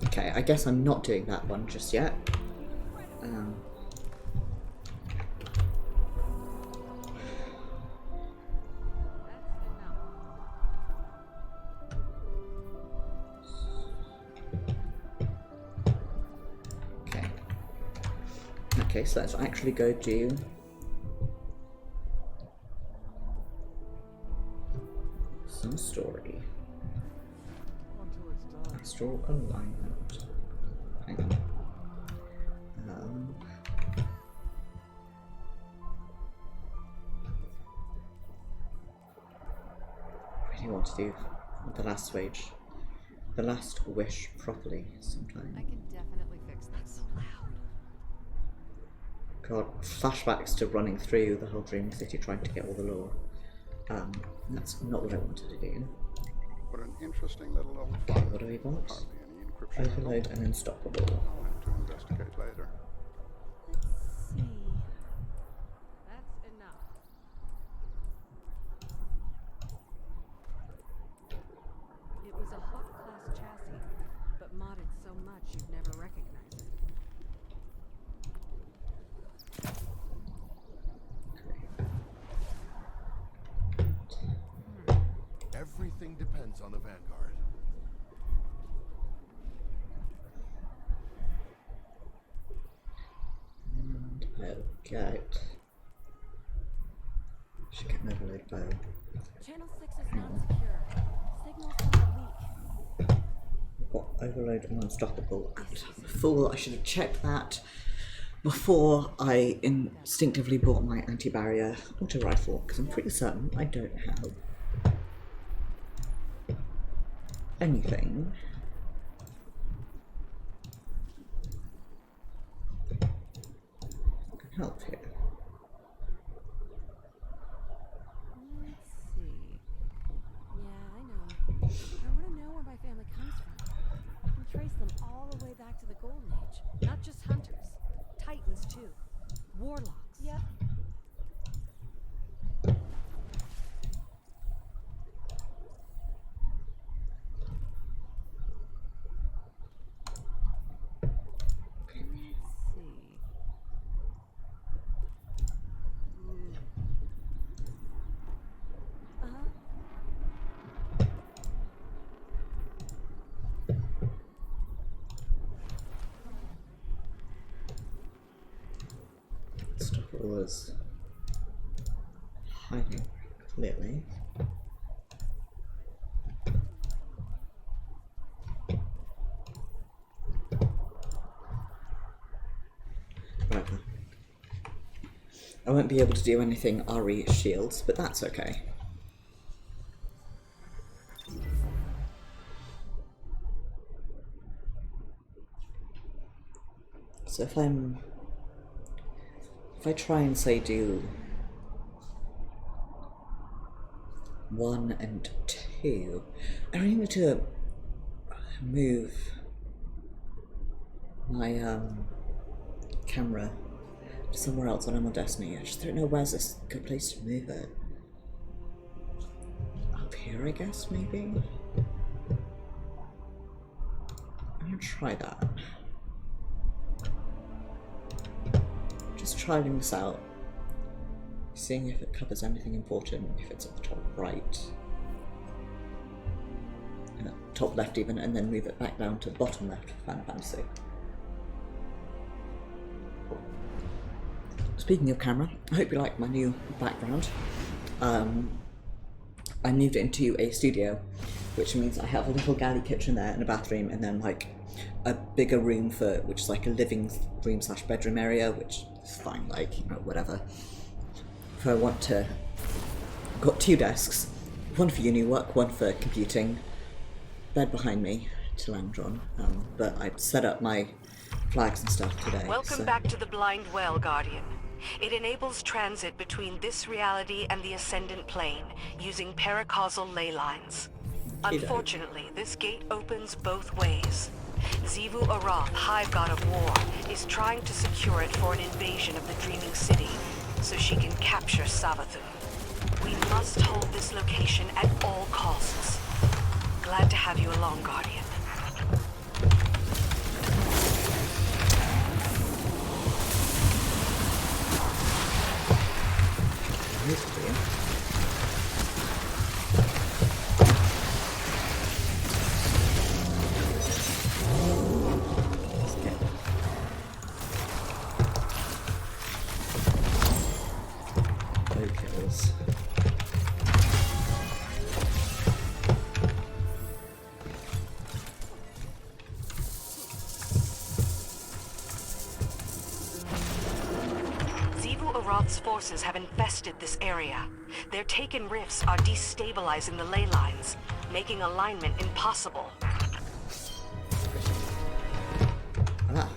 Speaker 1: Okay, I guess I'm not doing that one just yet. Okay. Okay, so let's actually go do some story. Astral alignment. Hang on. I really want to do the last wish properly sometime.
Speaker 10: I can definitely fix this.
Speaker 1: God, flashbacks to running through the whole Dream City trying to get all the lore. That's not what I wanted to do.
Speaker 12: What an interesting little old
Speaker 1: Okay, what do we want?
Speaker 12: Hardly any encryption.
Speaker 1: Overload and Unstoppable.
Speaker 12: I'll have to investigate later.
Speaker 10: Let's see. That's enough. It was a Hawk class chassis, but modded so much you'd never recognize it.
Speaker 13: Everything depends on the Vanguard.
Speaker 1: And I'll get... Should get an overload bow.
Speaker 10: Channel 6 is not secure. Signal's not weak.
Speaker 1: What? Overload and Unstoppable. Fool, I should have checked that before I instinctively bought my anti-barrier auto rifle, because I'm pretty certain I don't have anything. Can help here.
Speaker 10: Let's see. Yeah, I know. I want to know where my family comes from. I can trace them all the way back to the Golden Age. Not just hunters. Titans, too. Warlocks. Yep.
Speaker 1: Was hiding clearly. Right. I won't be able to do anything RE shields, but that's okay. So if I try and say do 1 and 2, I really need to move my camera to somewhere else when I'm on Destiny. I just don't know where's a good place to move it. Up here, I guess, maybe? I'm gonna try that. Just trying this out, seeing if it covers anything important, if it's at the top right, top left even, and then move it back down to the bottom left for Final Fantasy. Speaking of camera, I hope you like my new background. I moved it into a studio, which means I have a little galley kitchen there and a bathroom, and then like a bigger room which is like a living room / bedroom area, which is fine, like, you know, whatever. If I want to, I've got 2 desks, one for uni work, one for computing, bed behind me to lounge on, but I set up my flags and stuff today.
Speaker 10: Welcome back to the Blind Well, Guardian. It enables transit between this reality and the Ascendant Plane, using paracausal ley lines. Unfortunately, this gate opens both ways. Xivu Arath, Hive God of War, is trying to secure it for an invasion of the Dreaming City, so she can capture Savathun. We must hold this location at all costs. Glad to have you along, Guardian. Arath's forces have infested this area. Their taken rifts are destabilizing the ley lines, making alignment impossible.
Speaker 1: Ah.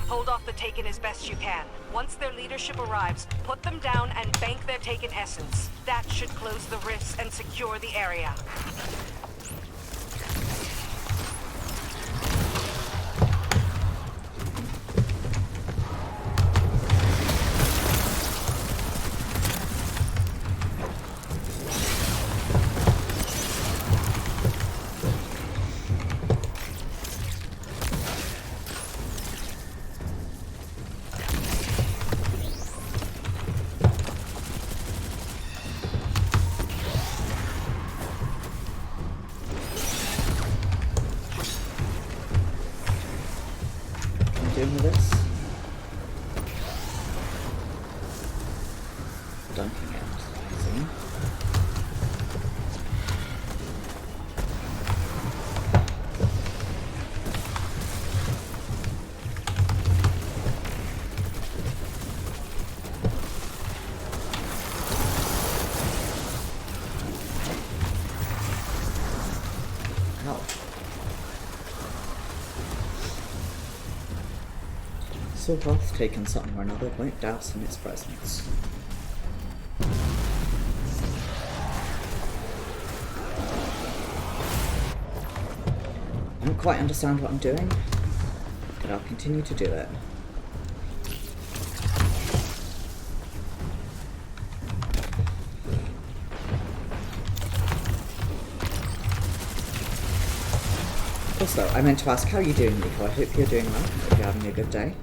Speaker 10: Hold off the Taken as best you can. Once their leadership arrives, put them down and bank their Taken essence. That should close the rifts and secure the area.
Speaker 1: Doing with this. Dunking it. See? Ow. Silroth, taken something or another, won't douse in its presence. I don't quite understand what I'm doing, but I'll continue to do it. Also, I meant to ask, how are you doing, Nico? I hope you're doing well. I hope you're having a good day.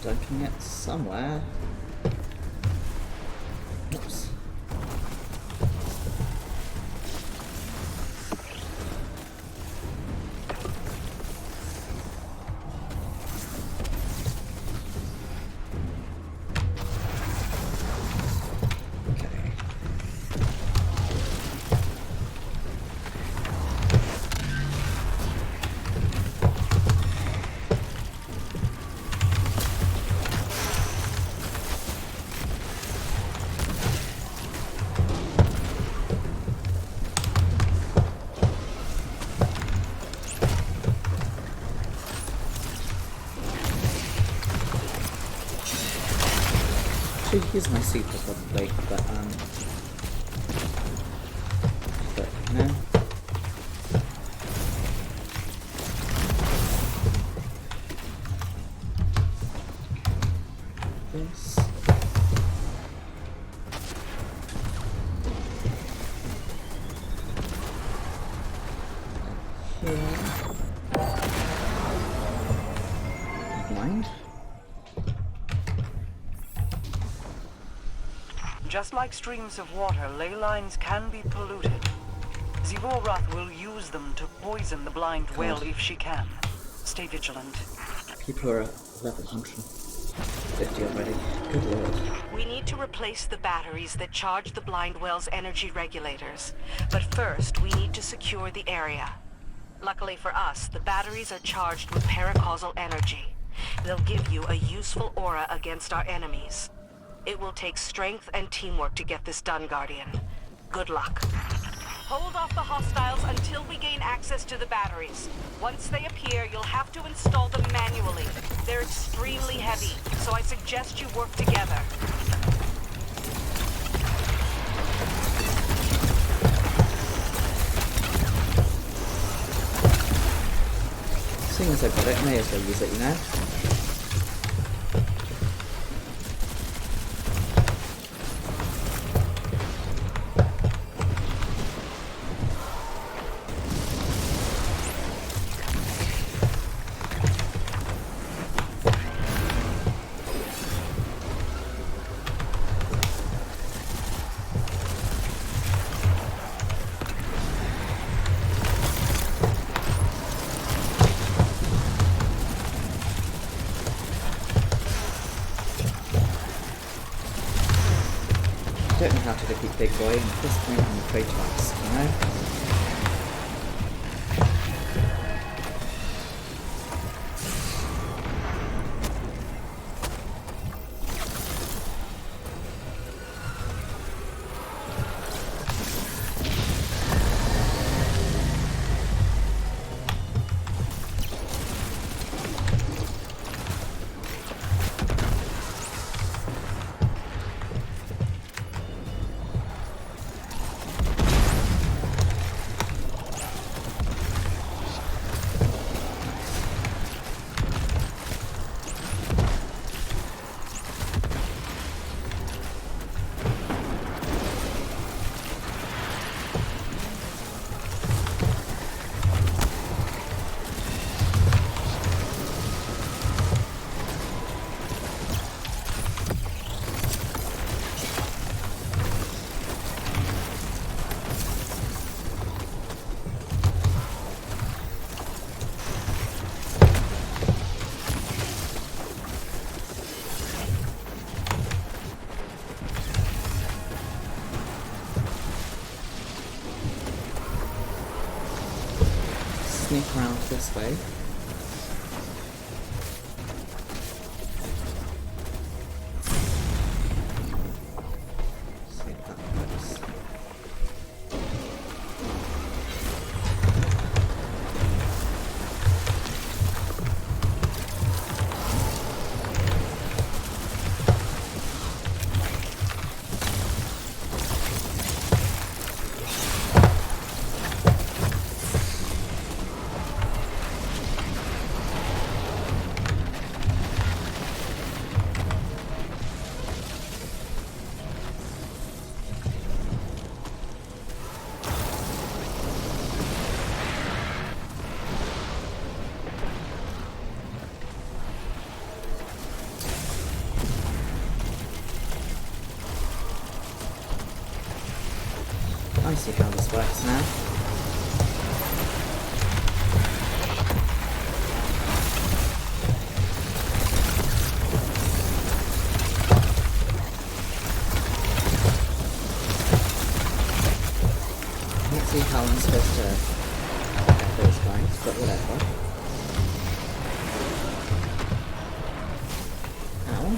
Speaker 1: Dunking it somewhere. Oops. Okay. could use my super probably, but no. This. Here. Never mind.
Speaker 2: Just like streams of water, ley lines can be polluted. Zivorath will use them to poison the blind whale if she can. Stay vigilant.
Speaker 1: People are at level 150 already. Good lord.
Speaker 10: We need to replace the batteries that charge the blind whale's energy regulators. But first, we need to secure the area. Luckily for us, the batteries are charged with paracausal energy. They'll give you a useful aura against our enemies. It will take strength and teamwork to get this done, Guardian. Good luck. Hold off the hostiles until we gain access to the batteries. Once they appear, you'll have to install them manually. They're extremely heavy, so I suggest you work together.
Speaker 1: Seeing as I've got it, may as well use it, you know? I don't know how to defeat Big Boy, and at this point I'm afraid to ask, you know? Sneak around this way. See if that works. I see how this works now. I don't see how I'm supposed to get those guys, but whatever. Ow.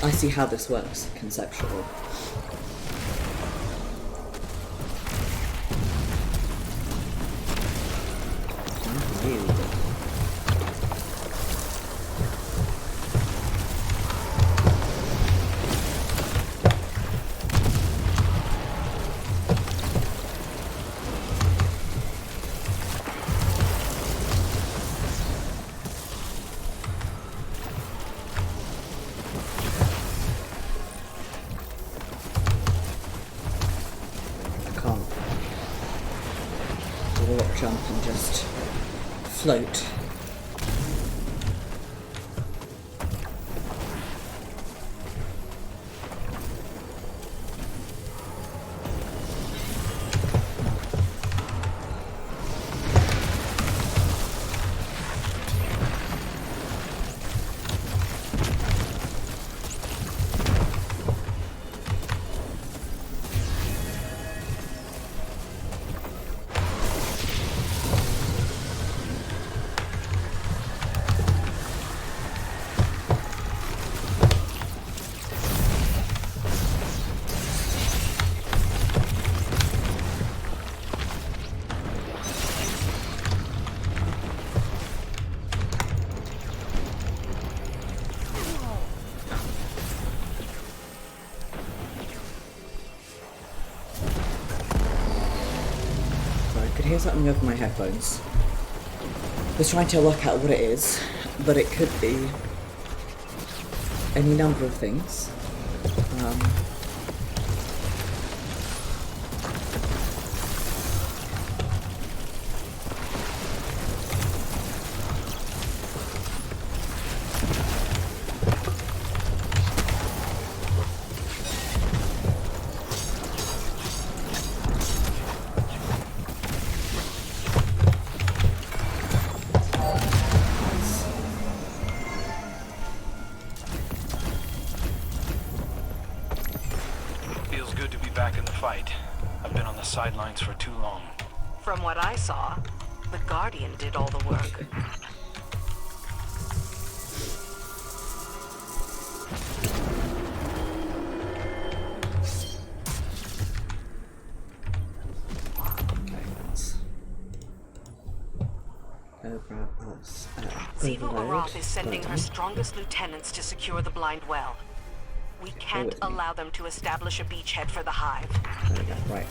Speaker 1: I see how this works, conceptually. You. jump and just float. Hear something over my headphones. I was trying to work out what it is, but it could be any number of things.
Speaker 4: Sidelines for too long.
Speaker 10: From what I saw, the Guardian did all the work. Xivu Arath is sending her strongest lieutenants to secure the Blind Well. We can't allow them to establish a beachhead for the Hive.
Speaker 1: There we go, right.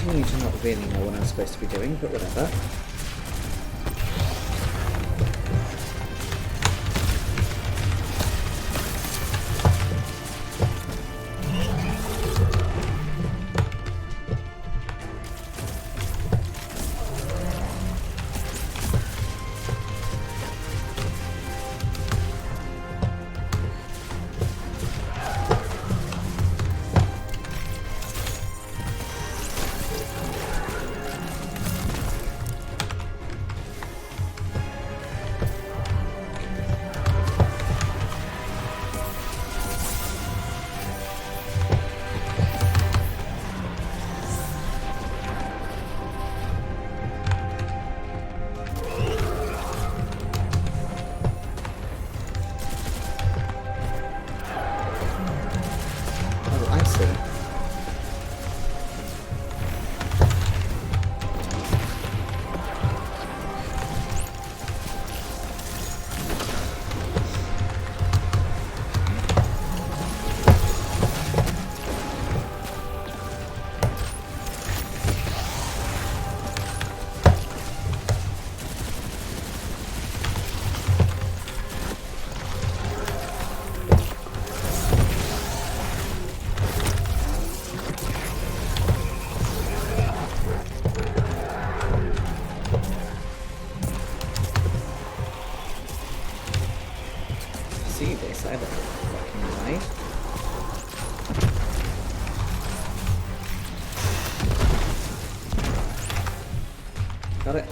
Speaker 1: To not really know what I'm supposed to be doing, but whatever. Got it.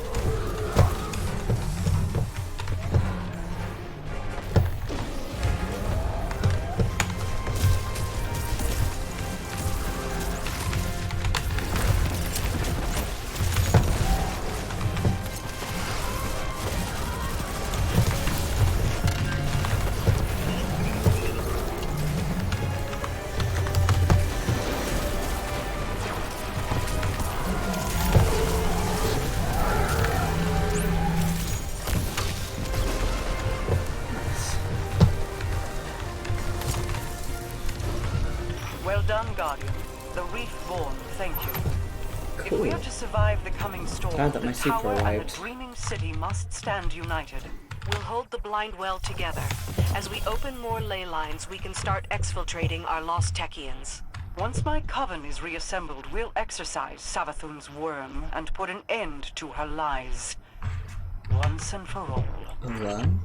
Speaker 2: Guardian. The Reef-born, thank you. If
Speaker 1: Cool.
Speaker 2: we are to survive the coming storm,
Speaker 1: Glad that
Speaker 2: the
Speaker 1: my super
Speaker 2: tower and
Speaker 1: arrived.
Speaker 2: the Dreaming City must stand united.
Speaker 10: We'll hold the blind well together. As we open more ley lines, we can start exfiltrating our lost Techians.
Speaker 2: Once my coven is reassembled, we'll exorcise Savathun's worm and put an end to her lies. Once and for all.
Speaker 1: A worm?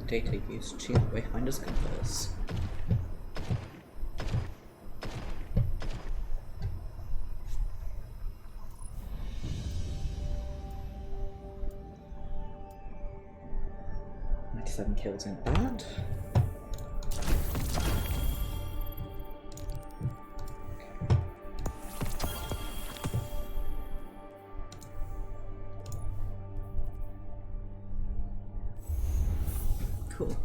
Speaker 1: Data used to Wayfinder's compass. "97 kills ain't bad." Cool.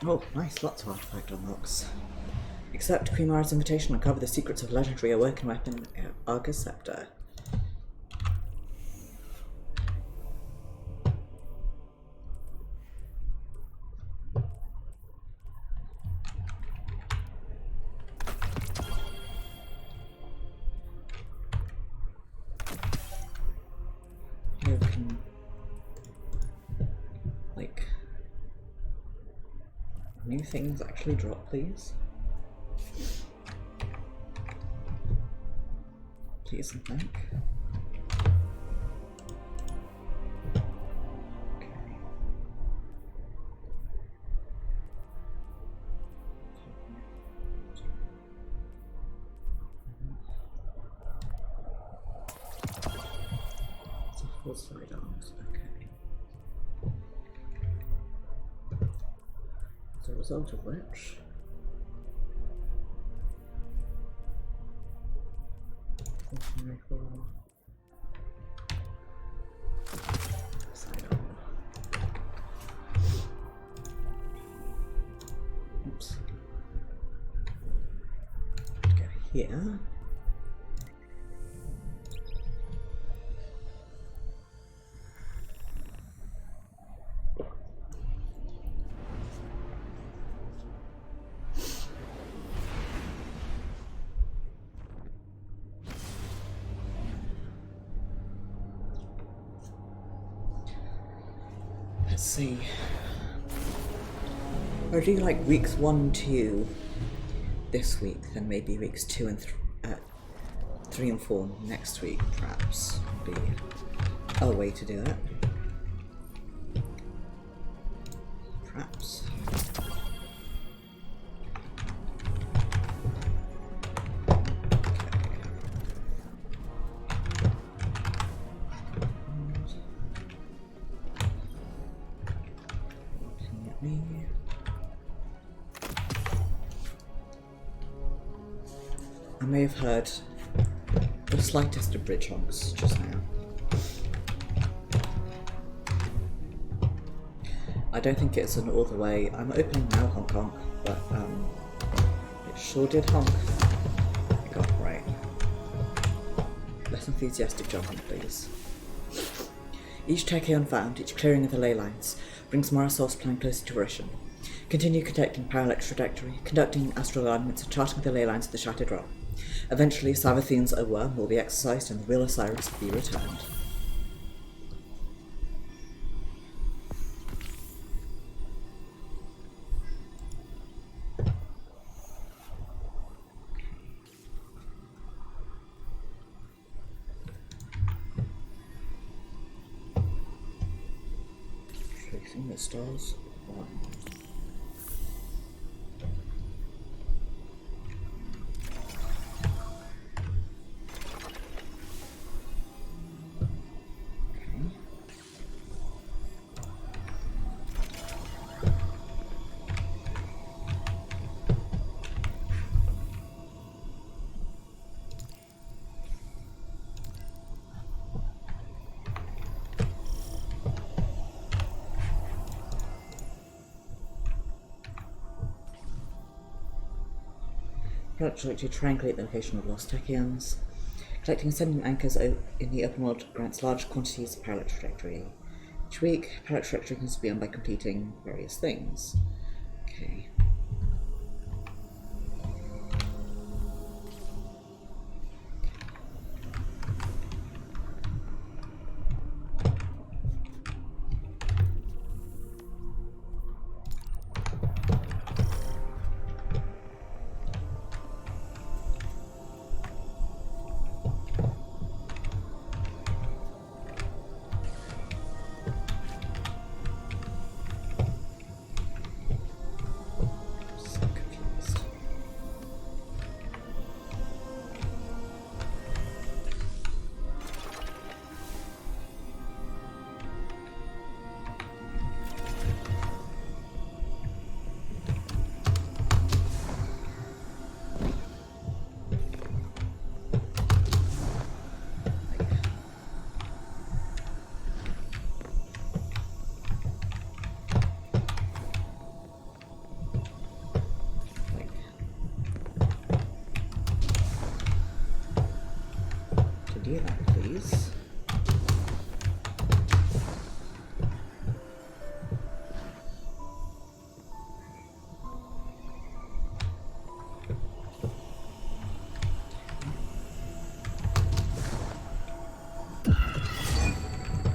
Speaker 1: Oh, nice, lots of artifact unlocks. Accept Queen Mara's invitation and uncover the secrets of legendary awakened weapon Argus Scepter. Here we can, like, new things actually drop, please. Please and thank. It's a full sidearms, okay. As a result of which, rifle, sidearm. Oops. Go here. Let's see. I do like weeks 1, 2 this week, then maybe weeks 2 and 3 and 4 next week, perhaps, would be a way to do it. Perhaps. I may have heard the slightest of bridge honks just now. I don't think it's an all the way. I'm opening now honk honk, but it sure did honk. God, right. Less enthusiastic jumping, please. Each Tachyon found, each clearing of the ley lines, brings Marasol's plan closer to fruition. Continue conducting parallax trajectory, conducting astral alignments, and charting the ley lines of the Shattered Realm. Eventually, Savathun's worm will be exercised and the real Osiris will be returned. Tracing the stars. One. Approach to triangulate the location of lost Techians. Collecting and sending anchors in the open world grants large quantities of parallel trajectory. Each week, parallel trajectory can be earned by completing various things. Okay. Do that, please.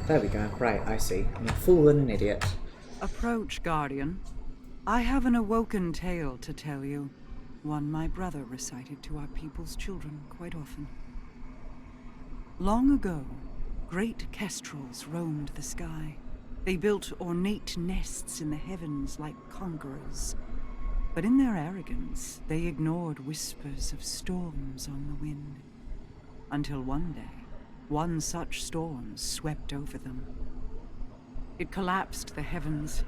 Speaker 1: There we go. Right, I see. I'm a fool and an idiot.
Speaker 2: Approach, Guardian. I have an awoken tale to tell you. One my brother recited to our people's children quite often. Long ago, great kestrels roamed the sky. They built ornate nests in the heavens like conquerors. But in their arrogance, they ignored whispers of storms on the wind. Until one day, one such storm swept over them. It collapsed the heavens,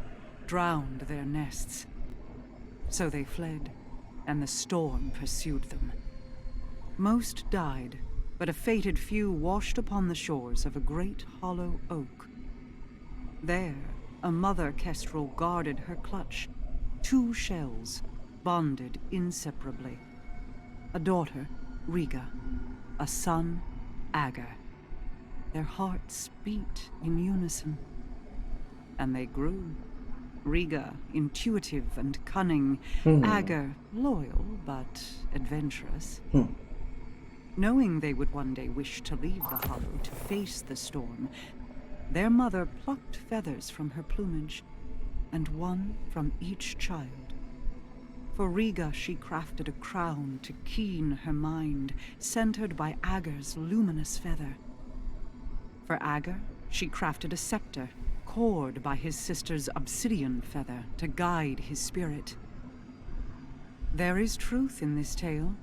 Speaker 2: drowned their nests. So they fled, and the storm pursued them. Most died, but a fated few washed upon the shores of a great hollow oak. There, a mother kestrel guarded her clutch, 2 shells, bonded inseparably. A daughter, Riga, a son, Agar. Their hearts beat in unison. And they grew. Riga, intuitive and cunning. Agar, loyal but adventurous. Knowing they would one day wish to leave the hollow to face the storm, their mother plucked feathers from her plumage, and one from each child. For Riga she crafted a crown to keen her mind, centered by Agar's luminous feather. For Agar, she crafted a scepter, cored by his sister's obsidian feather to guide his spirit. There is truth in this tale.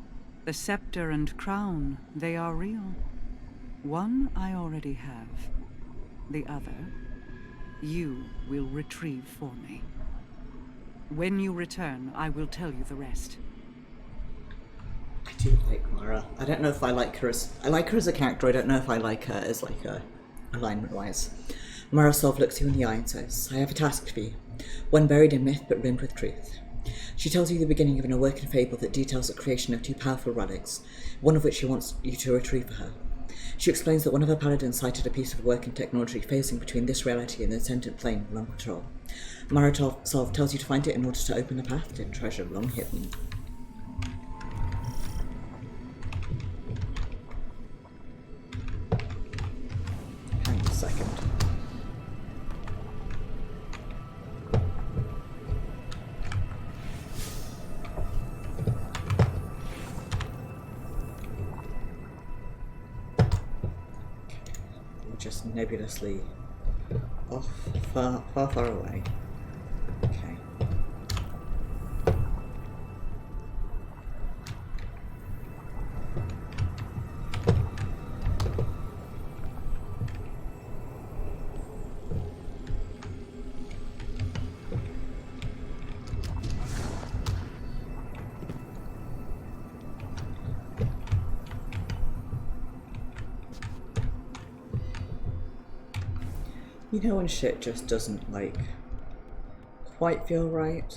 Speaker 2: The scepter and crown, they are real. One I already have. The other, you will retrieve for me. When you return, I will tell you the rest.
Speaker 1: I do like Mara. I don't know if I like her as... I like her as a character, I don't know if I like her as, like, alignment-wise. Mara Sov looks you in the eye and says, I have a task for you. One buried in myth but rimmed with truth. She tells you the beginning of an awoken fable that details the creation of 2 powerful relics, one of which she wants you to retrieve for her. She explains that one of her paladins sighted a piece of working technology phasing between this reality and the sentient plane long control. Mara Sov tells you to find it in order to open the path to treasure long hidden. Hang on a second. Just nebulously off, far away. Okay. You know when shit just doesn't, like, quite feel right?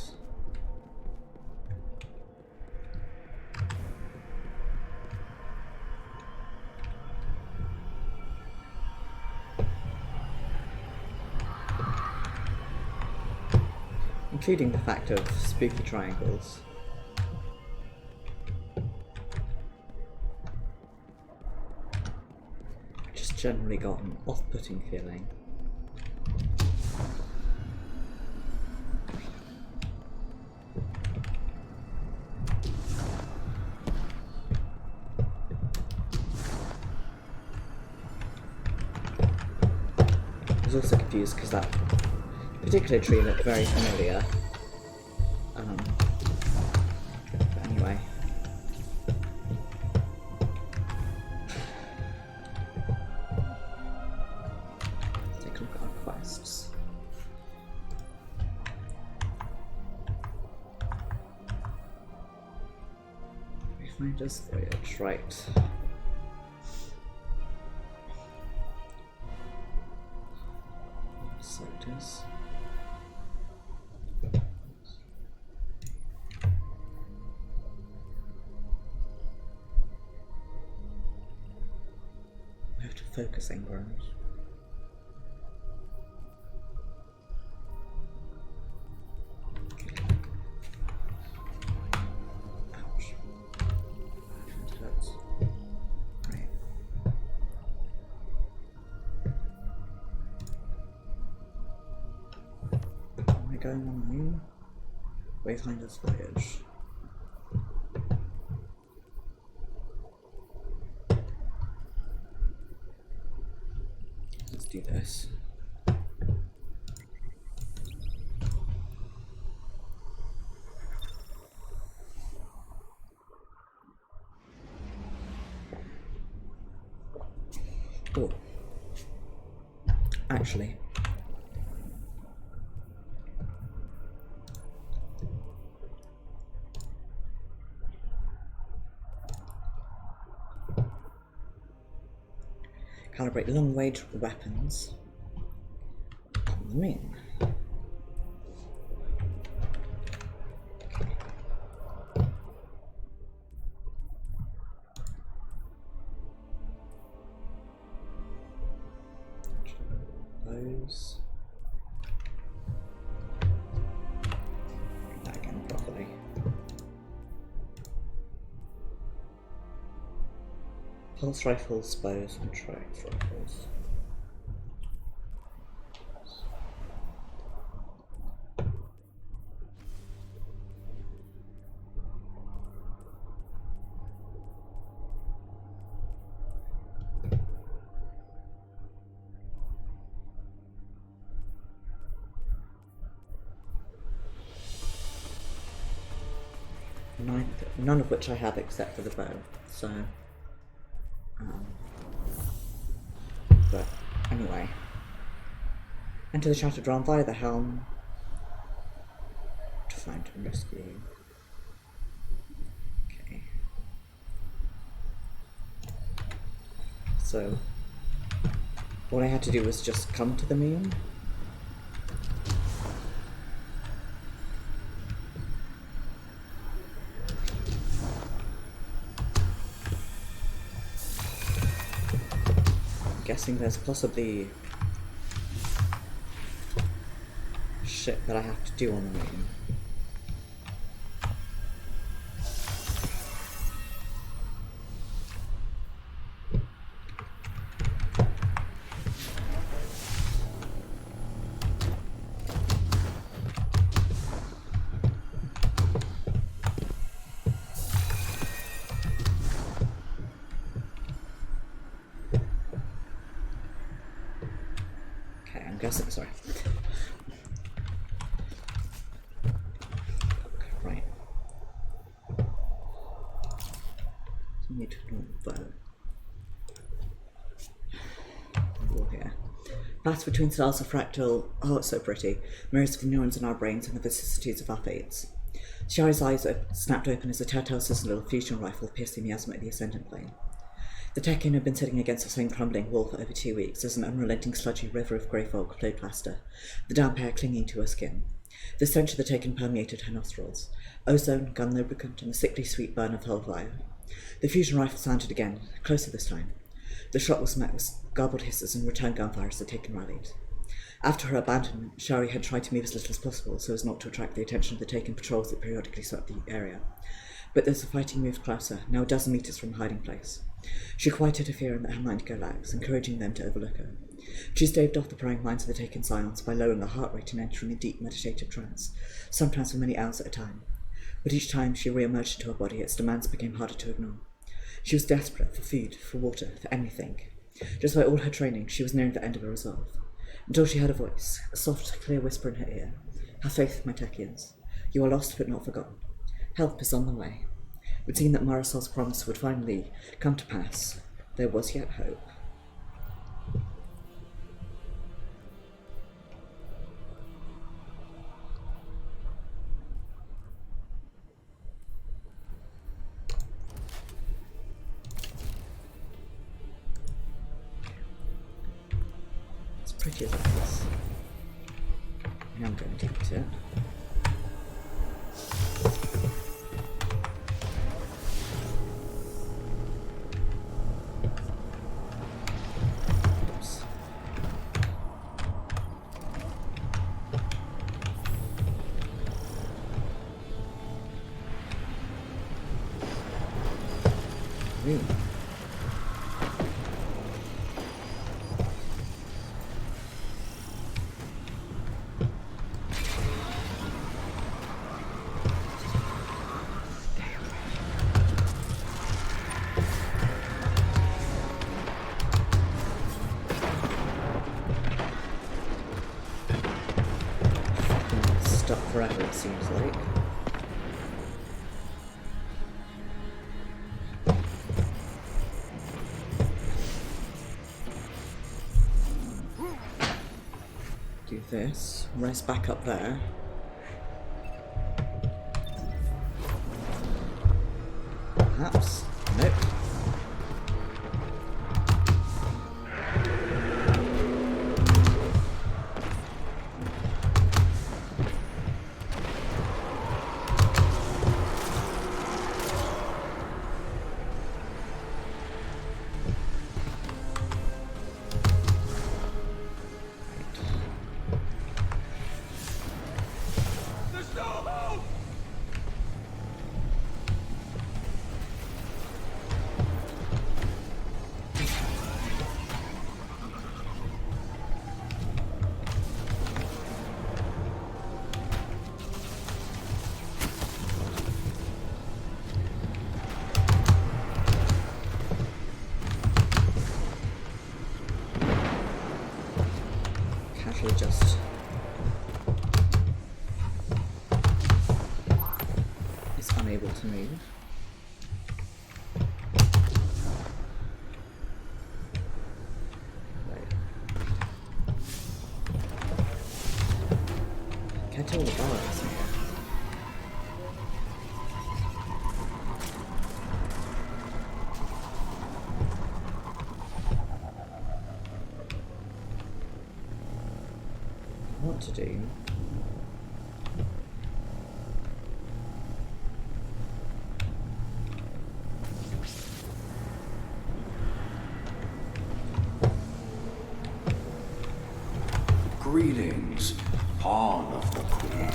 Speaker 1: including the fact of spooky triangles. Just generally got an off-putting feeling. I was also confused because that particular tree looked very familiar. But anyway. Let's take a look at our quests. Refinders Voyage, right. So it is. I have to focus environment. Ouch. It hurts. Right. Am I going on the moon? Wayfinder's Voyage. Let's do this. Oh. Actually. Calibrate long-range weapons on the moon. Those. That again properly. Pulse rifles, bows, and track rifles. None of which I have except for the bow, so. But anyway, enter the Shattered Realm via the helm to find and rescue. Okay. So, all I had to do was just come to the moon. Guessing there's possibly shit that I have to do on the moon. Sorry. Right. So we need to vote. Here. Battles between stars of fractal. Oh, it's so pretty. Mirrors of the neurons in our brains and the vicissitudes of our fates. Shari's eyes snapped open as a Tartarus' little fusion rifle pierced the miasma at the Ascendant Plane. The Techian had been sitting against the same crumbling wall for over 2 weeks as an unrelenting sludgy river of grey fog flowed past her, the damp hair clinging to her skin. The stench of the Techian permeated her nostrils, ozone, gun lubricant, and the sickly sweet burn of hellfire. The fusion rifle sounded again, closer this time. The shot was met with garbled hisses and return gunfire as the Techian rallied. After her abandonment, Shari had tried to move as little as possible so as not to attract the attention of the Taken patrols that periodically swept the area. But as the fighting moved closer, now a dozen meters from her hiding place, she quieted her fear and let her mind go lax, encouraging them to overlook her. She staved off the prying minds of the Taken Scions by lowering her heart rate and entering a deep meditative trance, sometimes for many hours at a time. But each time she re-emerged into her body, its demands became harder to ignore. She was desperate for food, for water, for anything. Despite all her training, she was nearing the end of her resolve. Until she heard a voice, a soft, clear whisper in her ear. Have faith, my Techians. You are lost but not forgotten. Help is on the way. It would seem that Marasol's promise would finally come to pass. There was yet hope. It's pretty as this. Now I'm going to eat it. Stuck forever, it seems like. Do this, rest back up there. Perhaps. Nope. Just is unable to move. Right. Can't tell the bars here. What to do?
Speaker 14: Greetings, Pawn of the Queen.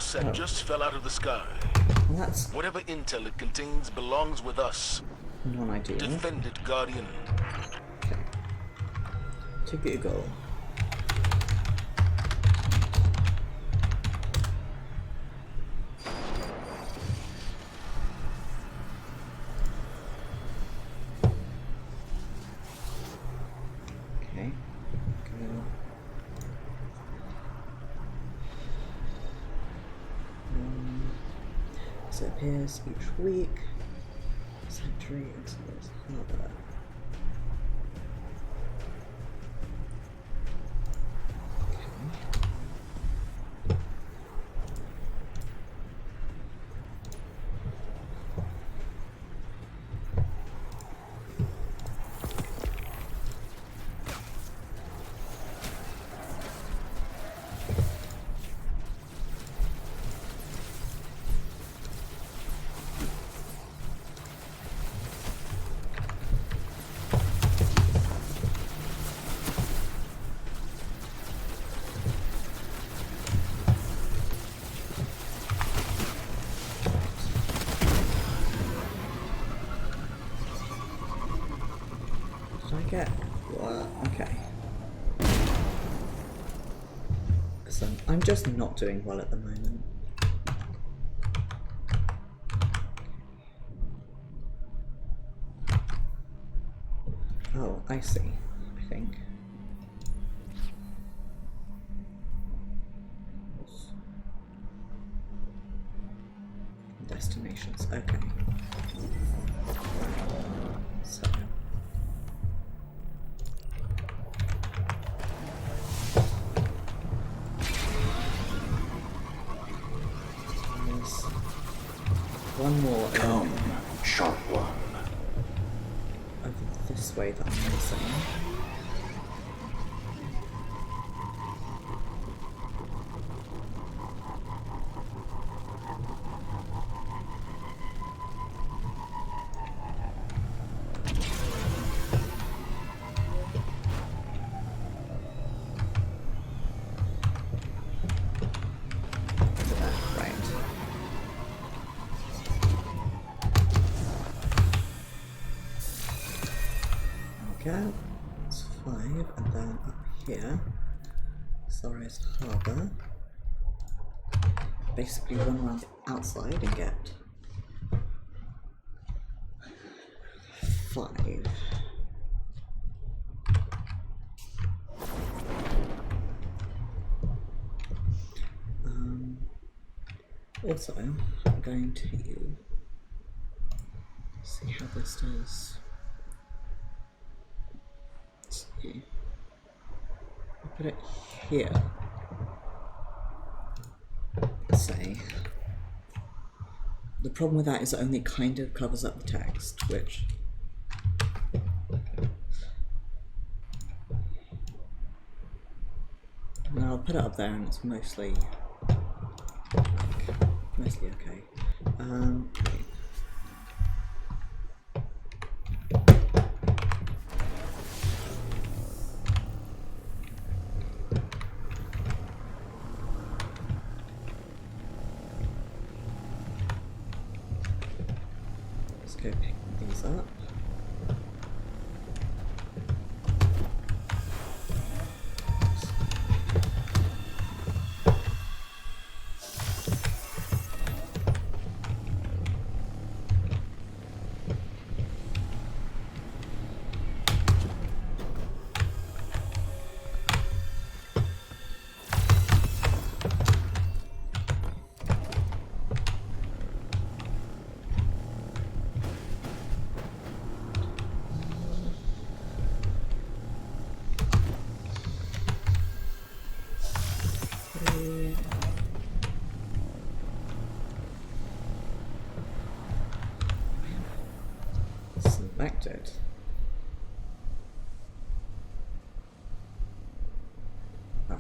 Speaker 15: Set just fell out of the sky.
Speaker 1: Well, that's
Speaker 15: whatever intel it contains belongs with us.
Speaker 1: Non-ideal.
Speaker 15: Defend it, Guardian.
Speaker 1: Okay. To Google. Okay. Go. So it appears each week. Sanctuary into this harbour. Did I get what? Okay. So I'm just not doing well at the moment. Oh, I see, I think. Destinations, okay. So. There's one more.
Speaker 14: Come, sharp one.
Speaker 1: Over this way that I'm missing. It's 5, and then up here, Sorrow's Harbour. Basically run around the outside and get 5. Also, I'm going to see how this does. I'll put it here. Say. The problem with that is it only kind of covers up the text, which now I'll put it up there and it's mostly okay. Okay. Let's go pick these up. Selected. Oh.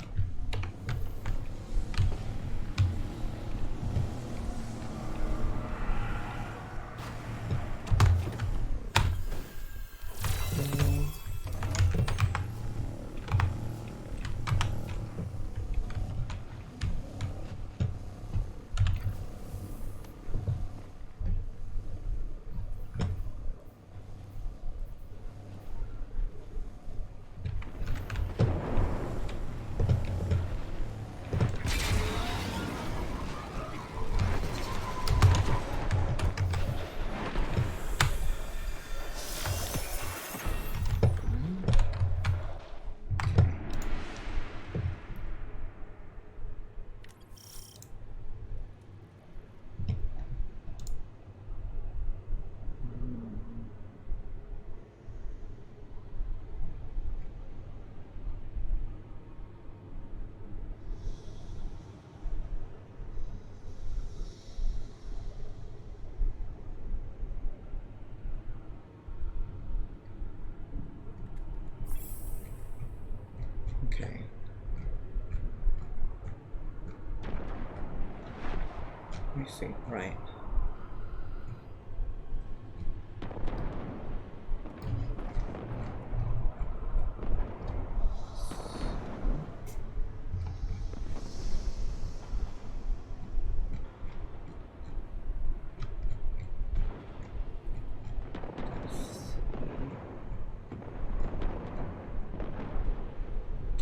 Speaker 1: Okay. Let me see. Right.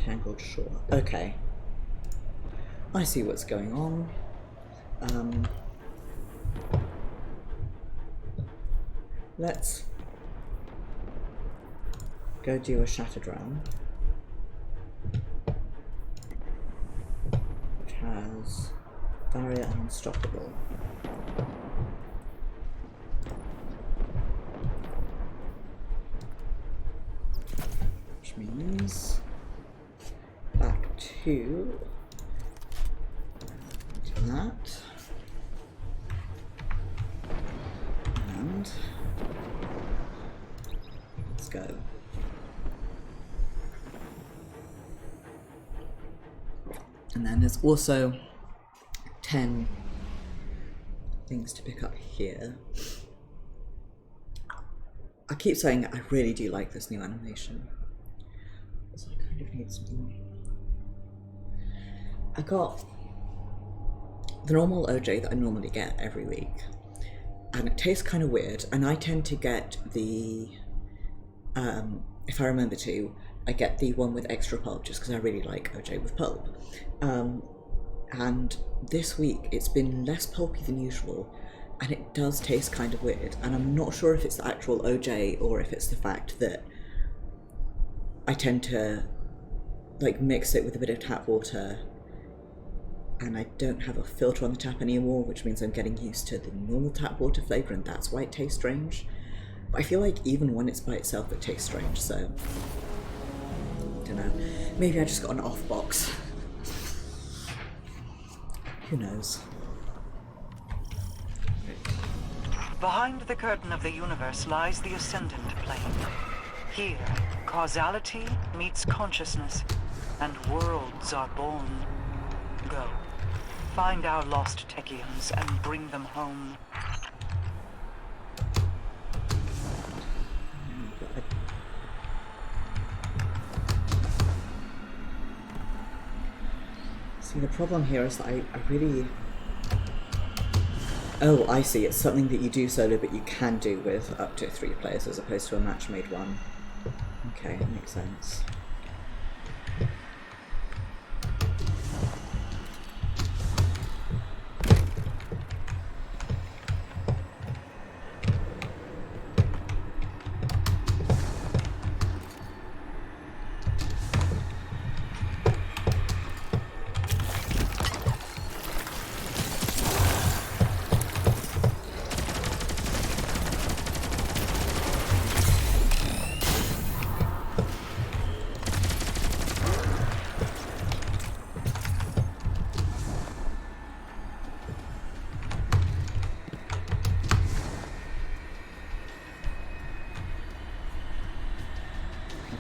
Speaker 1: Tangled Shore. Okay. I see what's going on. Let's go do a Shattered Realm, which has Barrier and Unstoppable. Which means back to that. And let's go. And then there's also 10 things to pick up here. I keep saying I really do like this new animation. So I kind of need something. I got the normal OJ that I normally get every week, and it tastes kind of weird, and I tend to get the, if I remember to, I get the one with extra pulp just because I really like OJ with pulp. And this week it's been less pulpy than usual, and it does taste kind of weird, and I'm not sure if it's the actual OJ or if it's the fact that I tend to like mix it with a bit of tap water, and I don't have a filter on the tap anymore, which means I'm getting used to the normal tap water flavour, and that's why it tastes strange. But I feel like even when it's by itself it tastes strange, so I don't know. Maybe I just got an off box. Who knows?
Speaker 2: Behind the curtain of the universe lies the Ascendant Plane. Here, causality meets consciousness, and worlds are born. Go. Find our lost Techians and bring them home.
Speaker 1: See, the problem here is that I really... Oh, I see. It's something that you do solo, but you can do with up to 3 players as opposed to a match-made one. Okay, that makes sense.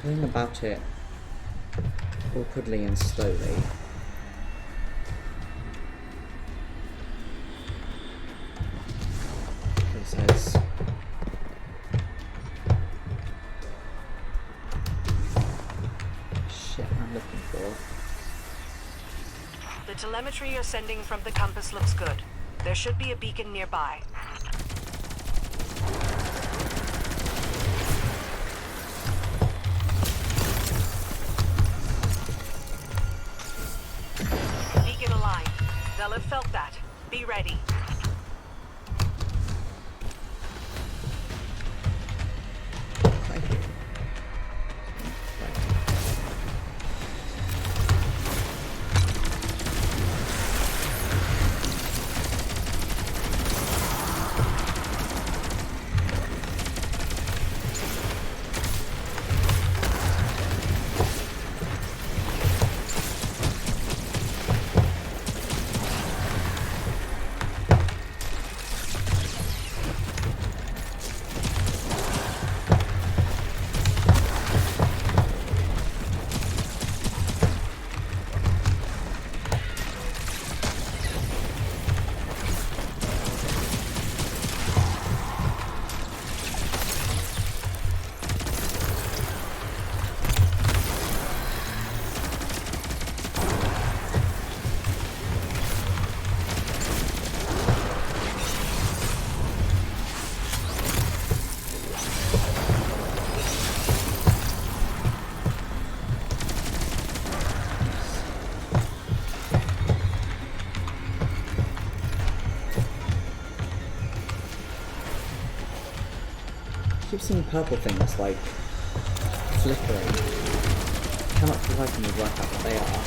Speaker 1: Going about it awkwardly and slowly. It says shit I'm looking for.
Speaker 10: The telemetry you're sending from the compass looks good. There should be a beacon nearby. They'll have felt that. Be ready.
Speaker 1: Thank you. some purple things like flickering. How much would I can work out what they are?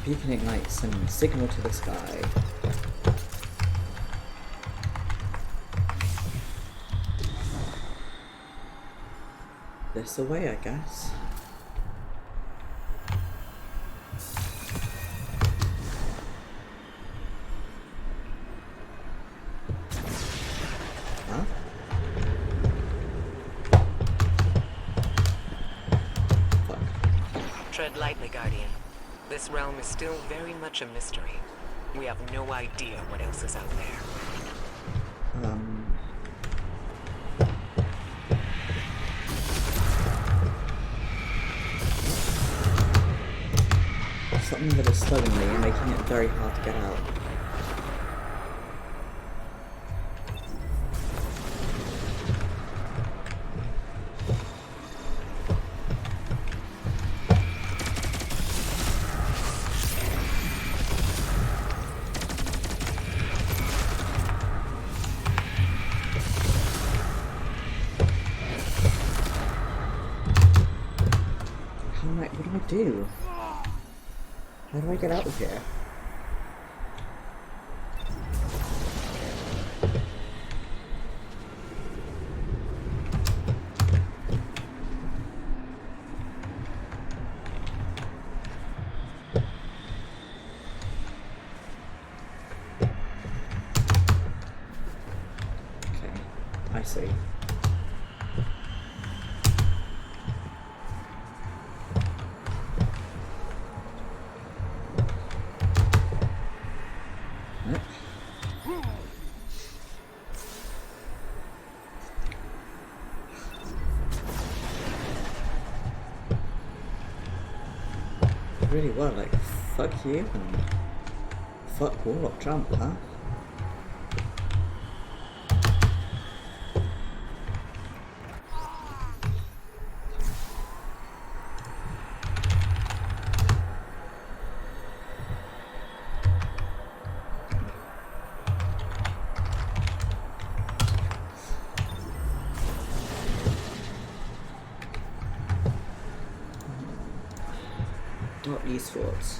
Speaker 1: Beacon ignites and signal to the sky. This away, I guess. Huh? Fuck.
Speaker 16: Tread lightly, Guardian. This realm is still very much a mystery. We have no idea what else is out there.
Speaker 1: Something that is slowing me and making it very hard to get out. What do I do? How do I get out of here? Okay, I see. Really well, like, fuck you and fuck Warlock Trump, huh? Dark esports.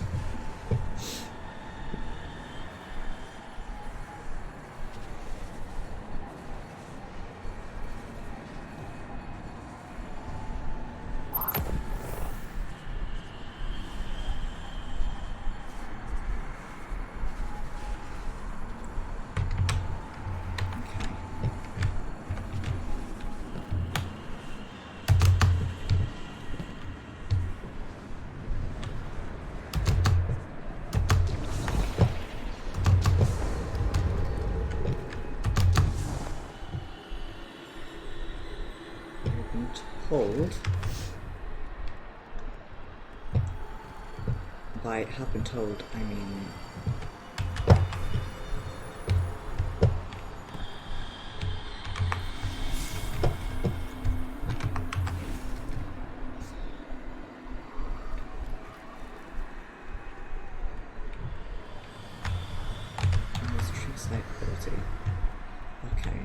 Speaker 1: told, by have been told, I mean true sight ability. Okay.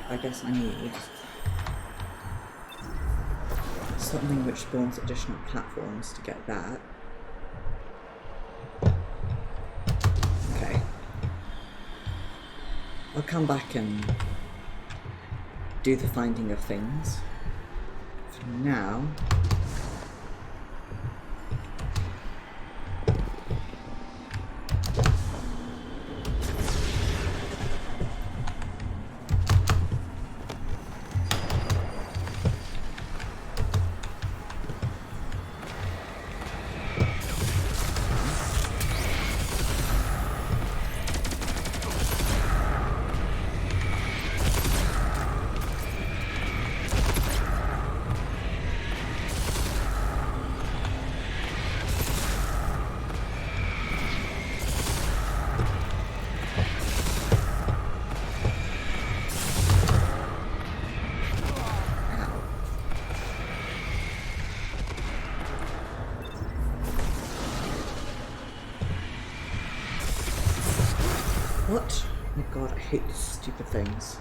Speaker 1: I guess I need something which spawns additional platforms to get that. Okay. I'll come back and do the finding of things. For now, what? Oh my god, I hate these stupid things.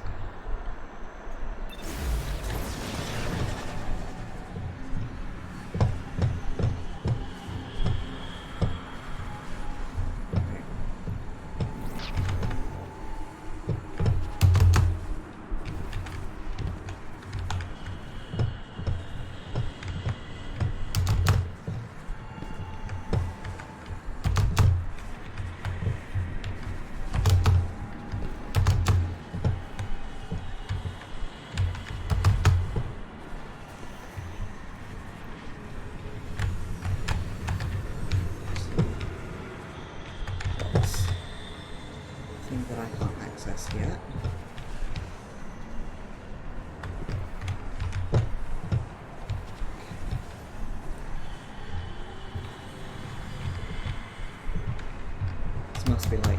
Speaker 1: That I can't access yet. This must be like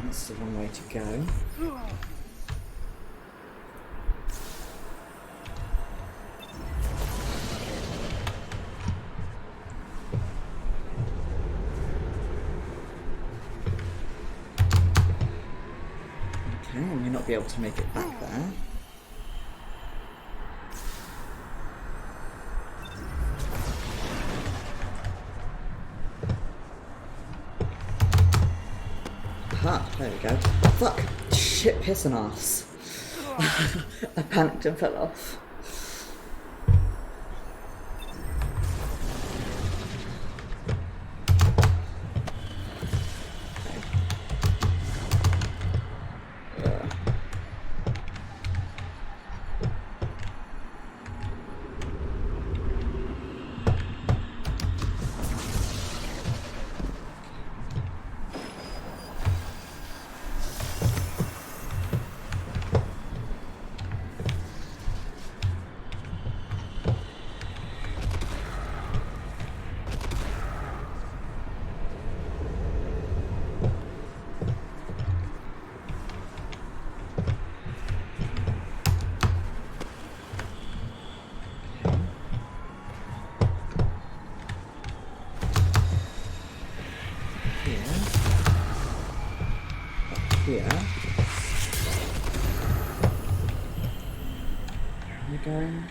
Speaker 1: that's the wrong way to go. I may not be able to make it back there. Aha, there we go. Fuck! Shit, piss and arse. I panicked and fell off. we going?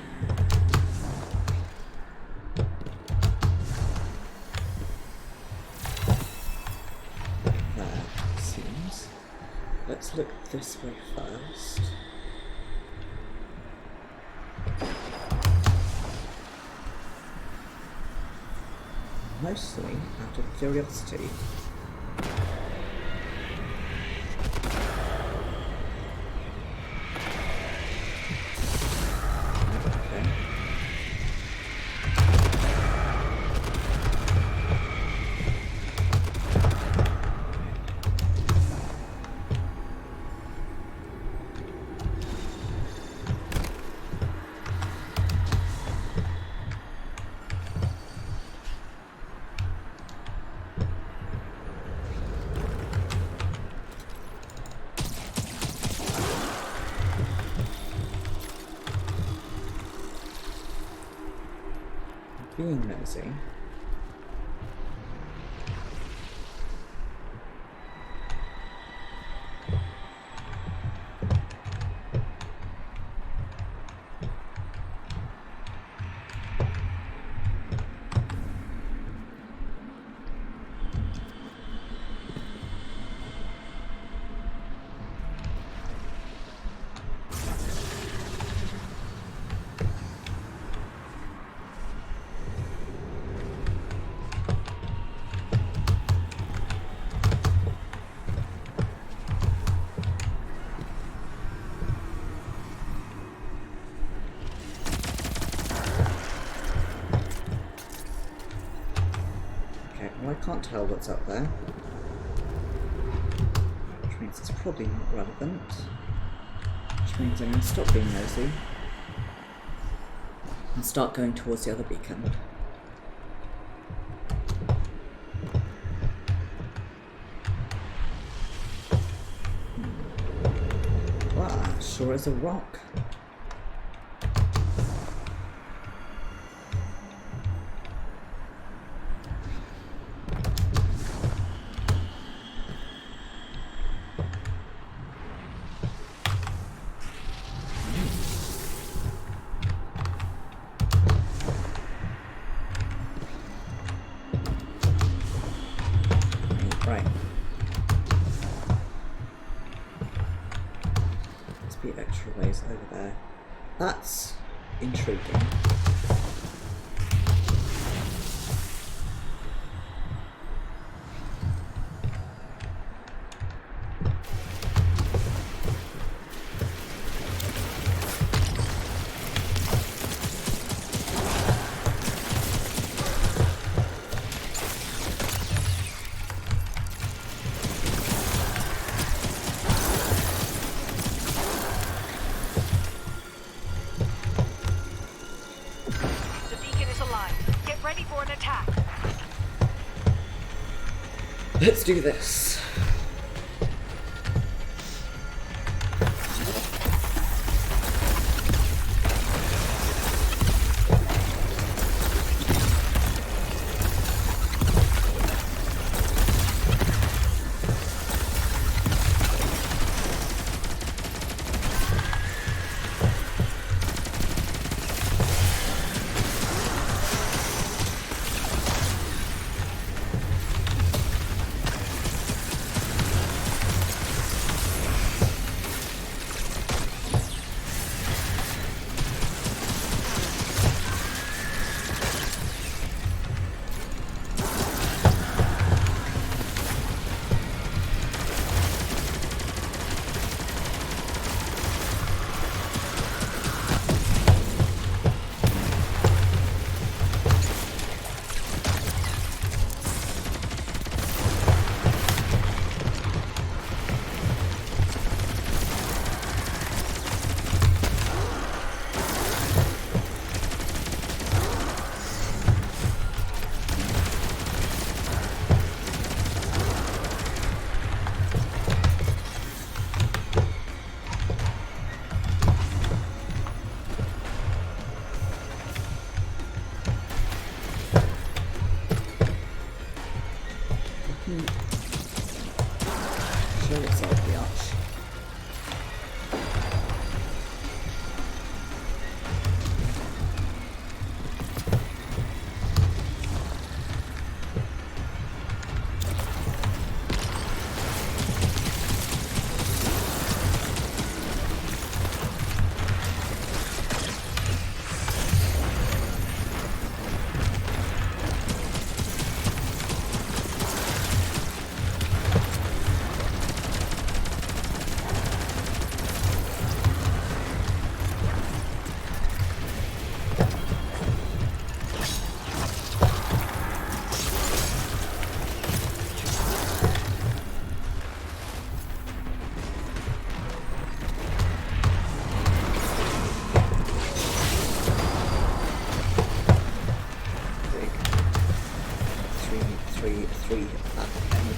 Speaker 1: There, it seems. Let's look this way first. Mostly out of curiosity. Okay. Being nosy. Well, I can't tell what's up there, which means it's probably not relevant, which means I'm going to stop being nosy and start going towards the other beacon. Wow, that sure is a rock. Right. Must be extra ways over there. That's intriguing. Let's do this.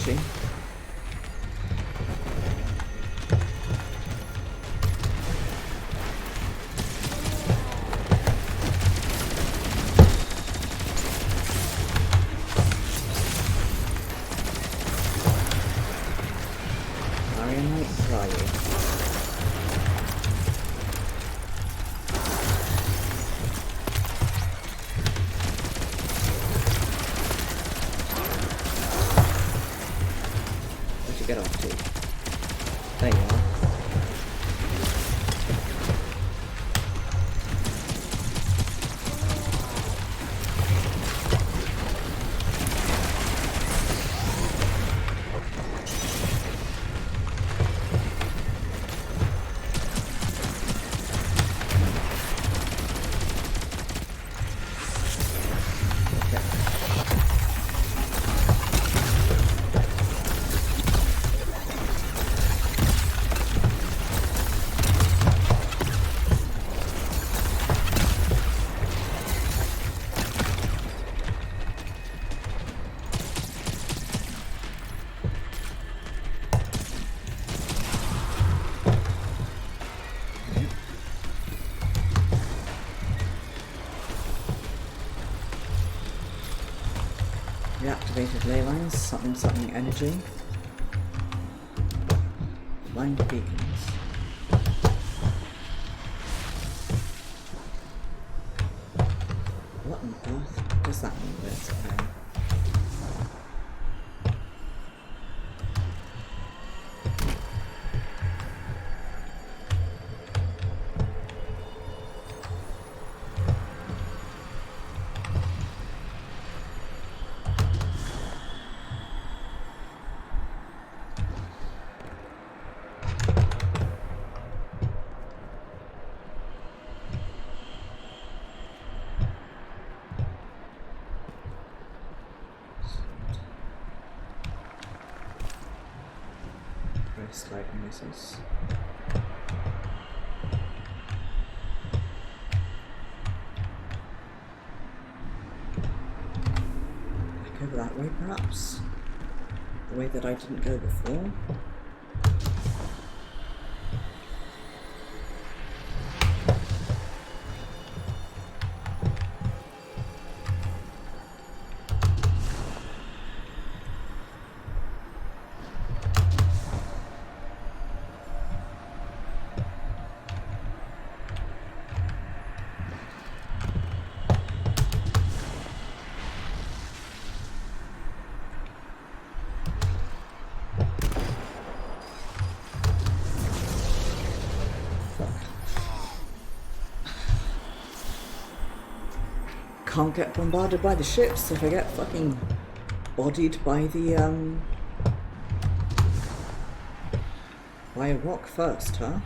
Speaker 1: energy. Arianite, where are you? Where'd you get off to? There you are. Reactivated ley lines, something energy. Blind beacons. What on earth does that mean? Where's it going? Slide noises. I go that way, perhaps? The way that I didn't go before? Can't get bombarded by the ships if I get fucking bodied by the by a rock first, huh?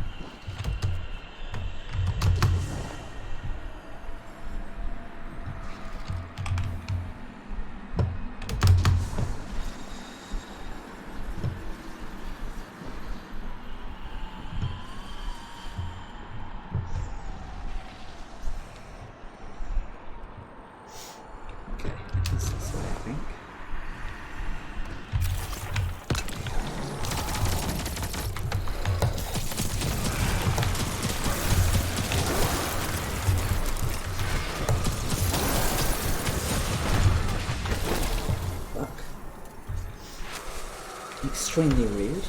Speaker 1: Extremely rude.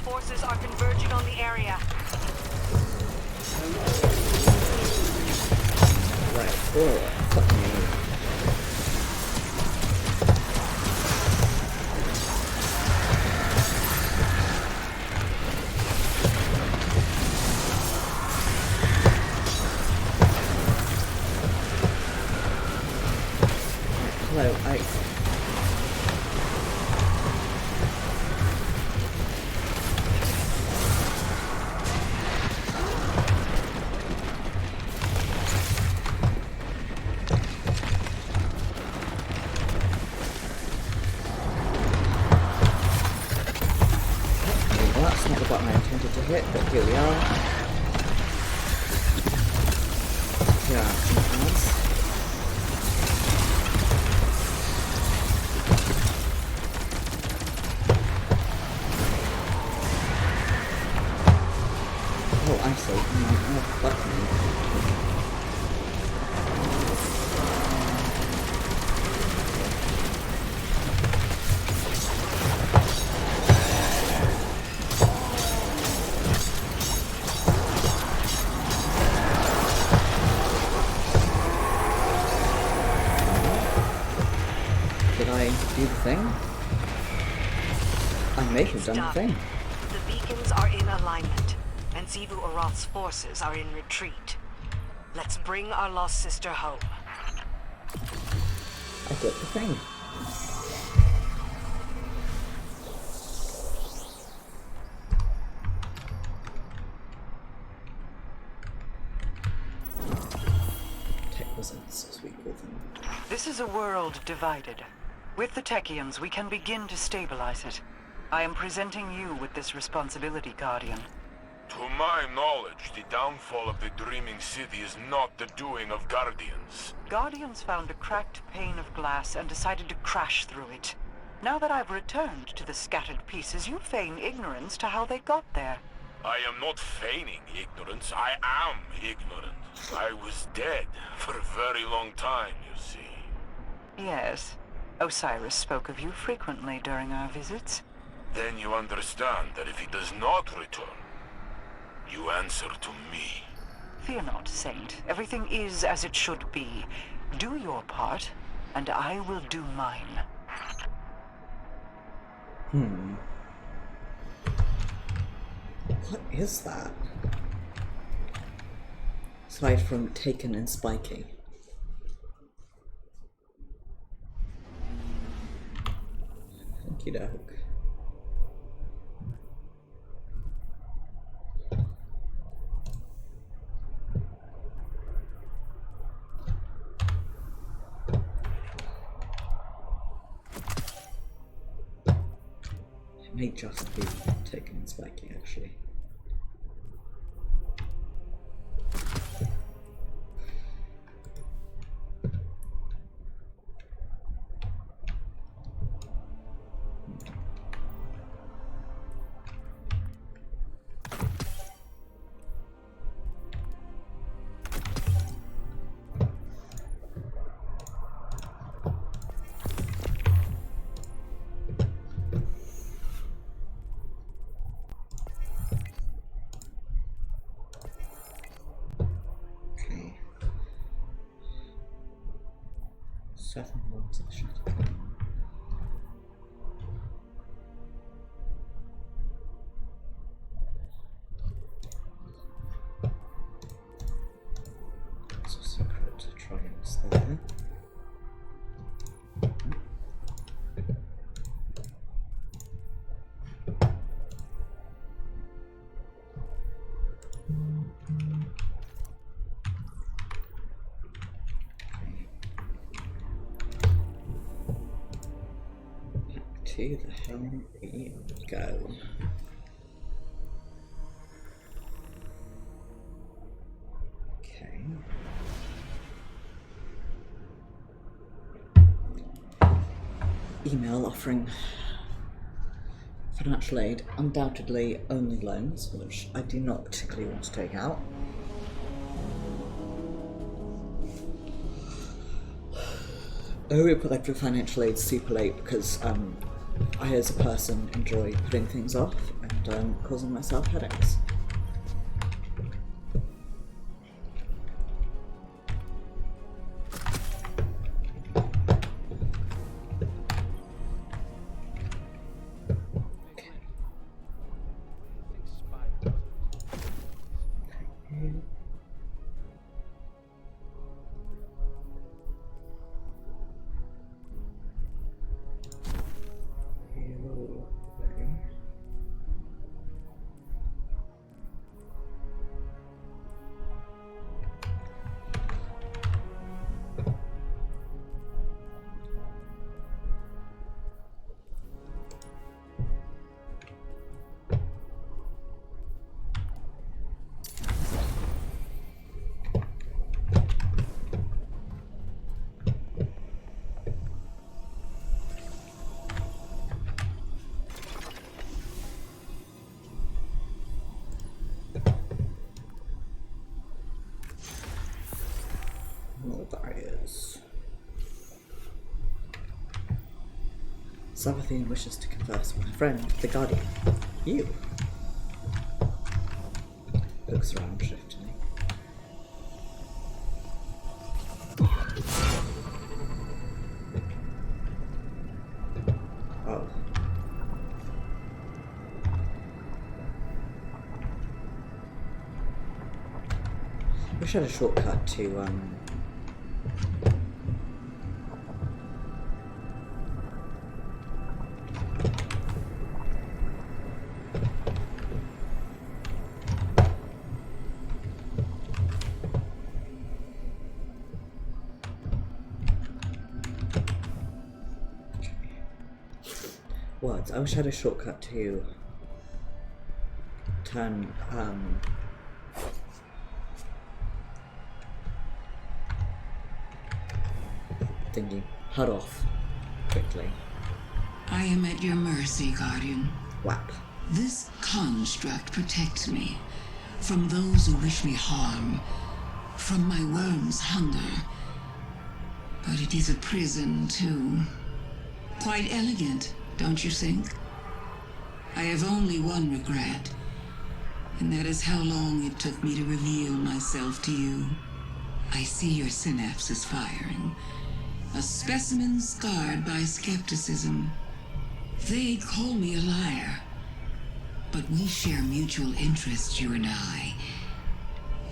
Speaker 10: Forces are converging on the area.
Speaker 1: Right. Oh, fuck me. Hello, ice. Well, that's not the button I intended to hit, but here we are. Yeah, something else. Oh, I see. Oh, fuck me. Did I do the thing? I may have done the thing.
Speaker 10: The beacons are in alignment, and Xivu Arath's forces are in retreat. Let's bring our lost sister home.
Speaker 1: I did the thing. Tech wizards, as we call them.
Speaker 2: This is a world divided. With the Techians, we can begin to stabilize it. I am presenting you with this responsibility, Guardian.
Speaker 3: To my knowledge, the downfall of the Dreaming City is not the doing of Guardians.
Speaker 2: Guardians found a cracked pane of glass and decided to crash through it. Now that I've returned to the scattered pieces, you feign ignorance to how they got there.
Speaker 3: I am not feigning ignorance, I am ignorant. I was dead for a very long time, you see.
Speaker 2: Yes. Osiris spoke of you frequently during our visits.
Speaker 3: Then you understand that if he does not return, you answer to me.
Speaker 2: Fear not, Saint. Everything is as it should be. Do your part, and I will do mine.
Speaker 1: What is that? Aside from Taken and Spiky. Okie doke. It may just be Taken and Spiky, actually. Okay. 7 ones of the Shadow. So secret triumphs there. To the helm we go. Okay. Email offering financial aid, undoubtedly only loans, which I do not particularly want to take out. I hope we put for financial aid super late because I as a person enjoy putting things off and causing myself headaches. Savathun wishes to converse with her friend, the Guardian. You. Looks around shiftily. Oh. Wish I had a shortcut to words. I wish I had a shortcut to turn thingy HUD off quickly.
Speaker 8: I am at your mercy, Guardian.
Speaker 1: Whap.
Speaker 8: This construct protects me from those who wish me harm, from my worm's hunger. But it is a prison, too. Quite elegant, don't you think? I have only one regret, and that is how long it took me to reveal myself to you. I see your synapses firing. A specimen scarred by skepticism. They'd call me a liar. But we share mutual interests, you and I.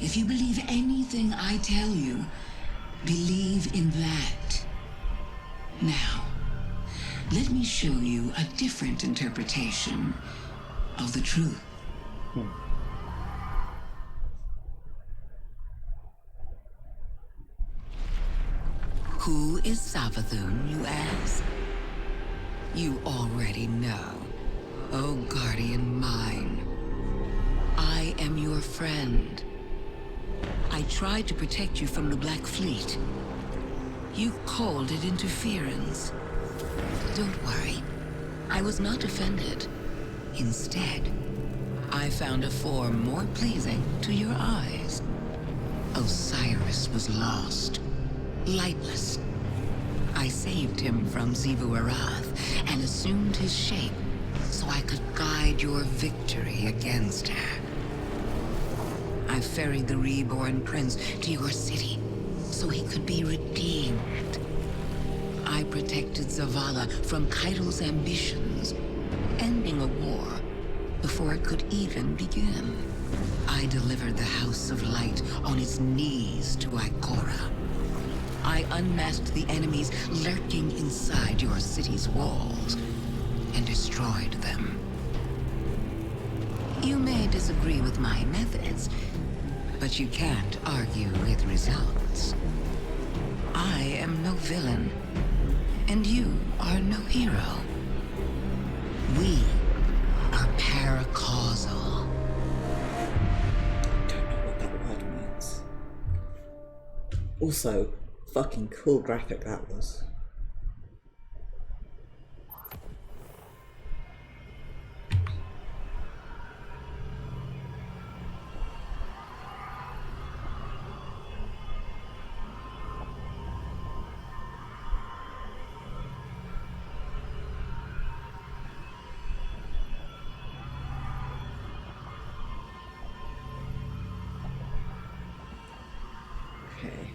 Speaker 8: If you believe anything I tell you, believe in that. Now, let me show you a different interpretation of the truth. Who is Savathun, you ask? You already know. Oh, Guardian mine. I am your friend. I tried to protect you from the Black Fleet. You called it interference. Don't worry. I was not offended. Instead, I found a form more pleasing to your eyes. Osiris was lost. Lightless. I saved him from Xivu Arath and assumed his shape so I could guide your victory against her. I ferried the reborn prince to your city so he could be redeemed. I protected Zavala from Kaido's ambitions, ending a war before it could even begin. I delivered the House of Light on its knees to Ikora. I unmasked the enemies lurking inside your city's walls and destroyed them. You may disagree with my methods, but you can't argue with results. I am no villain, and you are no hero. We are paracausal.
Speaker 1: Don't know what that word means. Also, fucking cool graphic that was. Okay.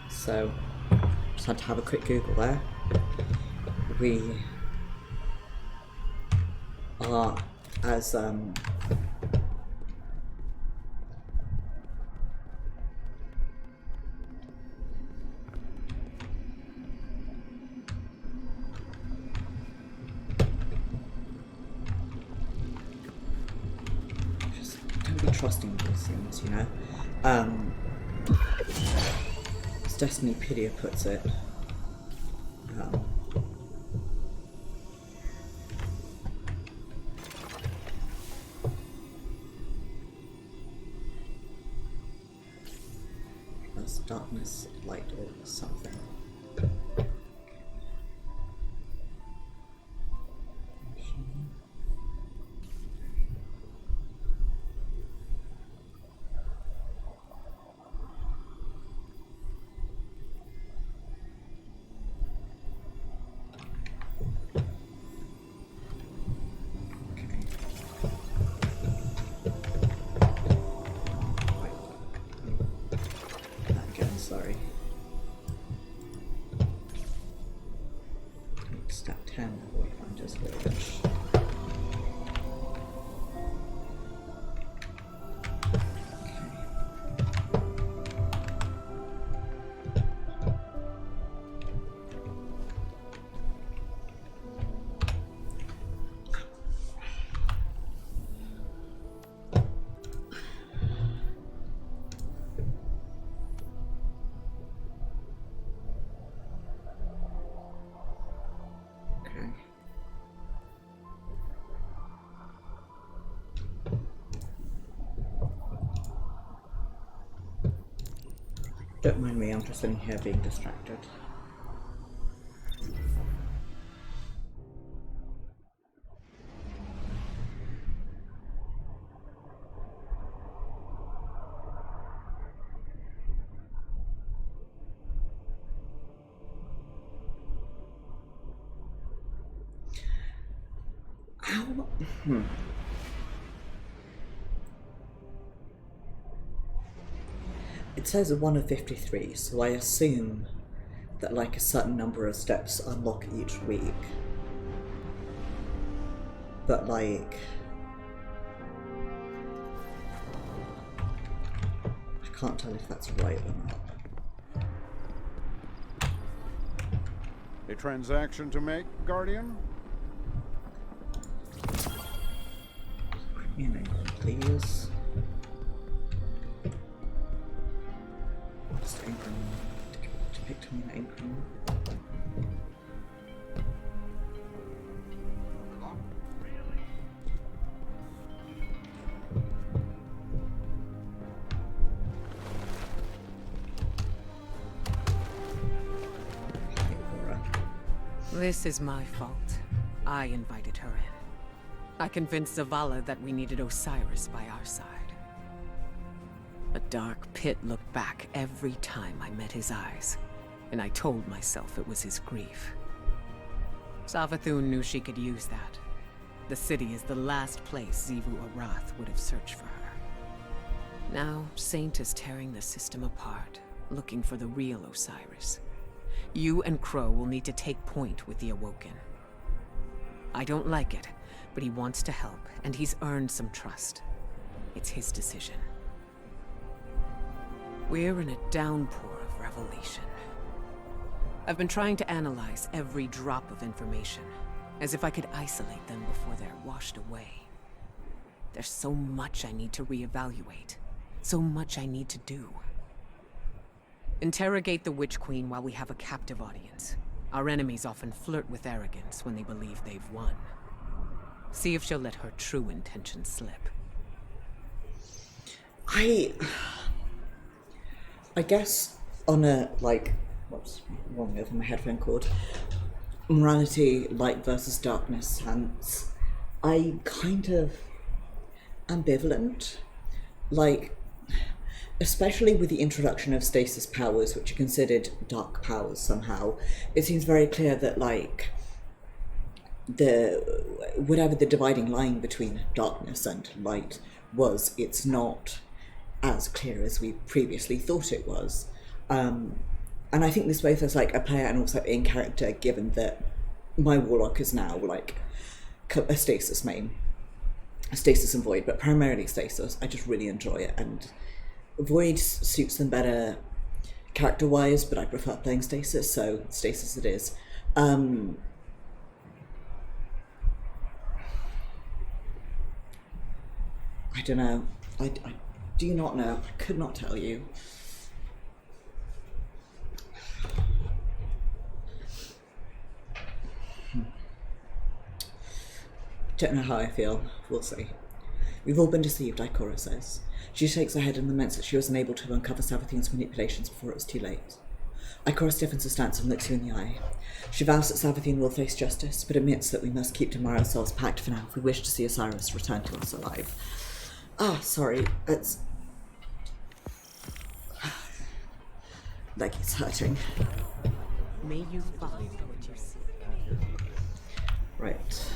Speaker 1: So, just had to have a quick Google there. We are, as just don't be trusting these things, you know. As Destinypedia puts it, darkness, light, or something. Sorry. Step 10, Wayfinders Village. Don't mind me, I'm just sitting here being distracted. It says 1 of 53, so I assume that like a certain number of steps unlock each week. But like, I can't tell if that's right or not.
Speaker 12: A transaction to make, Guardian?
Speaker 1: Give me an anchor, please. Just anchor to pick me an anchor.
Speaker 16: This is my fault. I invited her in. I convinced Zavala that we needed Osiris by our side. A dark pit looked back every time I met his eyes, and I told myself it was his grief. Savathun knew she could use that. The city is the last place Xivu Arath would have searched for her. Now, Saint is tearing the system apart, looking for the real Osiris. You and Crow will need to take point with the Awoken. I don't like it, but he wants to help, and he's earned some trust. It's his decision. We're in a downpour of revelation. I've been trying to analyze every drop of information, as if I could isolate them before they're washed away. There's so much I need to reevaluate, so much I need to do. Interrogate the Witch Queen while we have a captive audience. Our enemies often flirt with arrogance when they believe they've won. See if she'll let her true intentions slip.
Speaker 1: I guess on a, like, what's wrong with my headphone cord? Morality, light versus darkness stance, I'm kind of ambivalent. Like, especially with the introduction of stasis powers, which are considered dark powers somehow, it seems very clear that, like, whatever the dividing line between darkness and light was, it's not as clear as we previously thought it was. And I think this both as like a player and also in character, given that my warlock is now like a stasis main. Stasis and Void, but primarily stasis. I just really enjoy it, and Void suits them better character-wise, but I prefer playing stasis, so stasis it is. I don't know. I do not know. I could not tell you. Don't know how I feel. We'll see. We've all been deceived, Ikora says. She shakes her head and laments that she was unable to uncover Savathun's manipulations before it was too late. Ikora stiffens her stance and looks you in the eye. She vows that Savathun will face justice, but admits that we must keep to Marasol's pact for now if we wish to see Osiris return to us alive. Ah, sorry, it's... Like it's hurting.
Speaker 16: May you find what you seek.
Speaker 1: Right.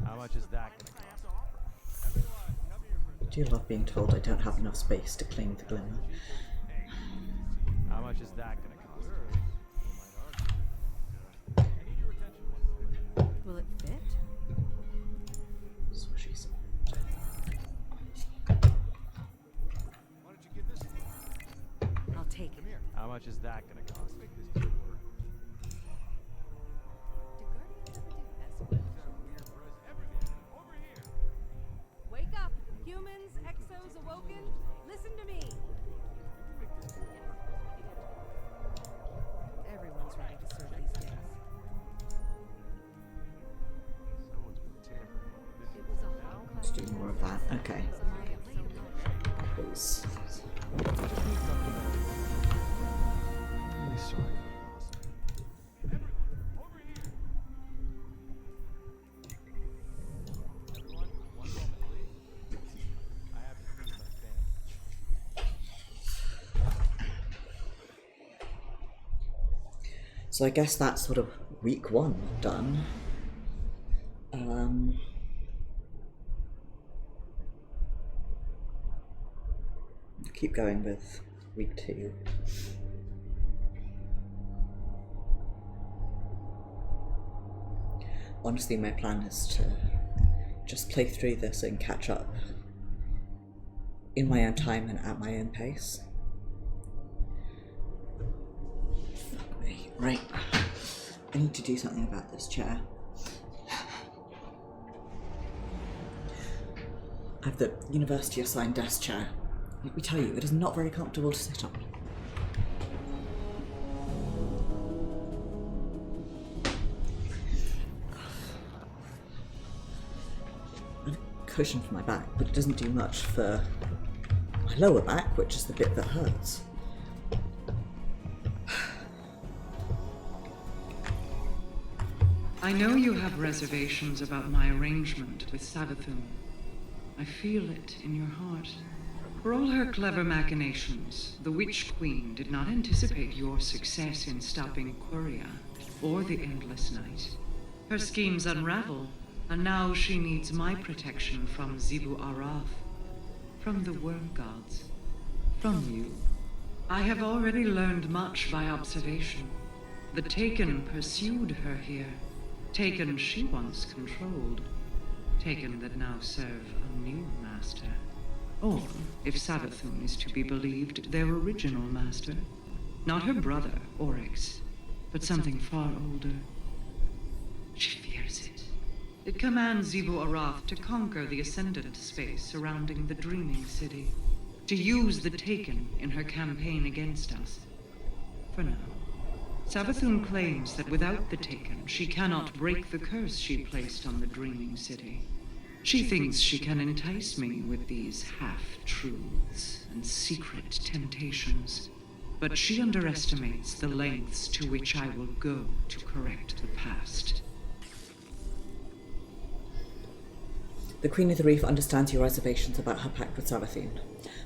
Speaker 5: How much is that gonna cost?
Speaker 1: Do you love being told I don't have enough space to cling the glimmer?
Speaker 5: How much is that gonna cost?
Speaker 10: Will it fit?
Speaker 1: That's what she said.
Speaker 10: I'll take it.
Speaker 5: How much is that gonna cost?
Speaker 17: Wake up, humans, exos awoken. Listen to me. Everyone's ready to serve these days. It was a hot
Speaker 1: Let's do more of that. Okay. Please.
Speaker 5: Really sorry.
Speaker 1: So I guess that's sort of week 1 done. Keep going with week 2. Honestly, my plan is to just play through this and catch up in my own time and at my own pace. Right, I need to do something about this chair. I have the university assigned desk chair. Let me tell you, it is not very comfortable to sit on. I have a cushion for my back, but it doesn't do much for my lower back, which is the bit that hurts.
Speaker 2: I know you have reservations about my arrangement with Savathun. I feel it in your heart. For all her clever machinations, the Witch Queen did not anticipate your success in stopping Quria or the Endless Night. Her schemes unravel, and now she needs my protection from Xivu Arath, from the Worm Gods, from you. I have already learned much by observation. The Taken pursued her here. Taken she once controlled. Taken that now serve a new master. Or, if Savathun is to be believed, their original master. Not her brother, Oryx, but something far older. She fears it. It commands Xivu Arath to conquer the Ascendant space surrounding the Dreaming City. To use the Taken in her campaign against us. For now. Savathun claims that without the Taken, she cannot break the curse she placed on the Dreaming City. She thinks she can entice me with these half-truths and secret temptations, but she underestimates the lengths to which I will go to correct the past.
Speaker 1: The Queen of the Reef understands your reservations about her pact with Savathun.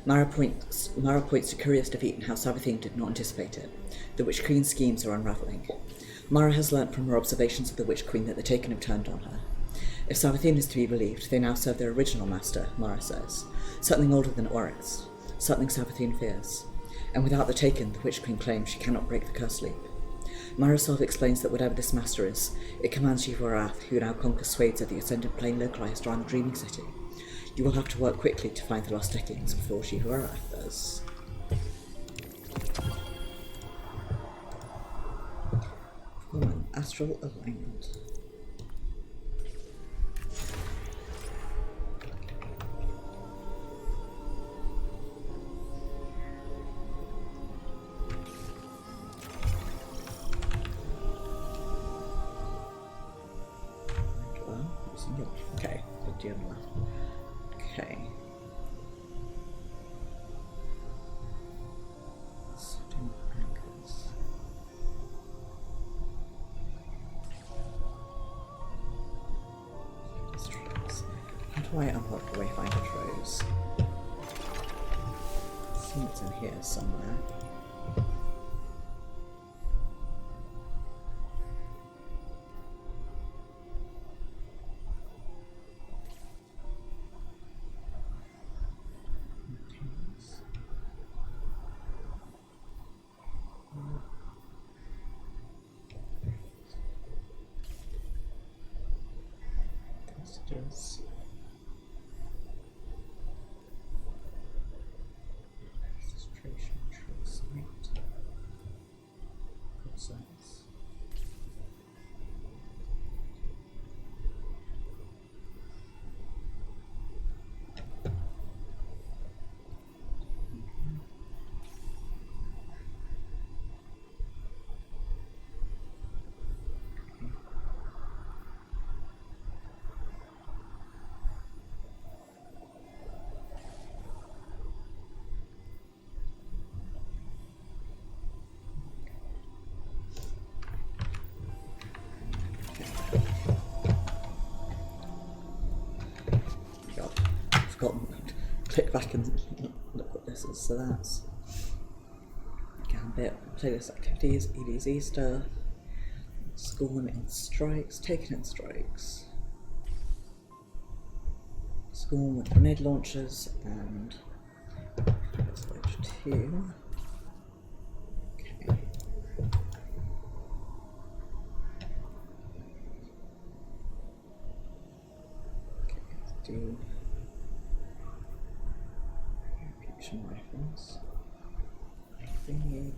Speaker 1: Mara points to Curious defeat and how Savathun did not anticipate it. The Witch Queen's schemes are unraveling. Mara has learnt from her observations of the Witch Queen that the Taken have turned on her. If Savathun is to be believed, they now serve their original master, Mara says. Something older than Oryx. Something Savathun fears. And without the Taken, the Witch Queen claims she cannot break the curse loop. Marasov explains that whatever this master is, it commands Xivu Arath, who now conquers swathes of the Ascendant Plane localized around the Dreaming City. You will have to work quickly to find the lost Tekins before Xivu Arath does. Common astral alignment. 50 on the left. Okay. Setting anchors. How do I unlock the Wayfinder Troves? I think it's in here somewhere. Click back and look what this is. So that's Gambit, playlist activities, EDZ stuff, Scorn in strikes, taken in strikes, Scorn with grenade launchers, and let's switch to. Okay. Okay, let's do. Rifles. Thingy.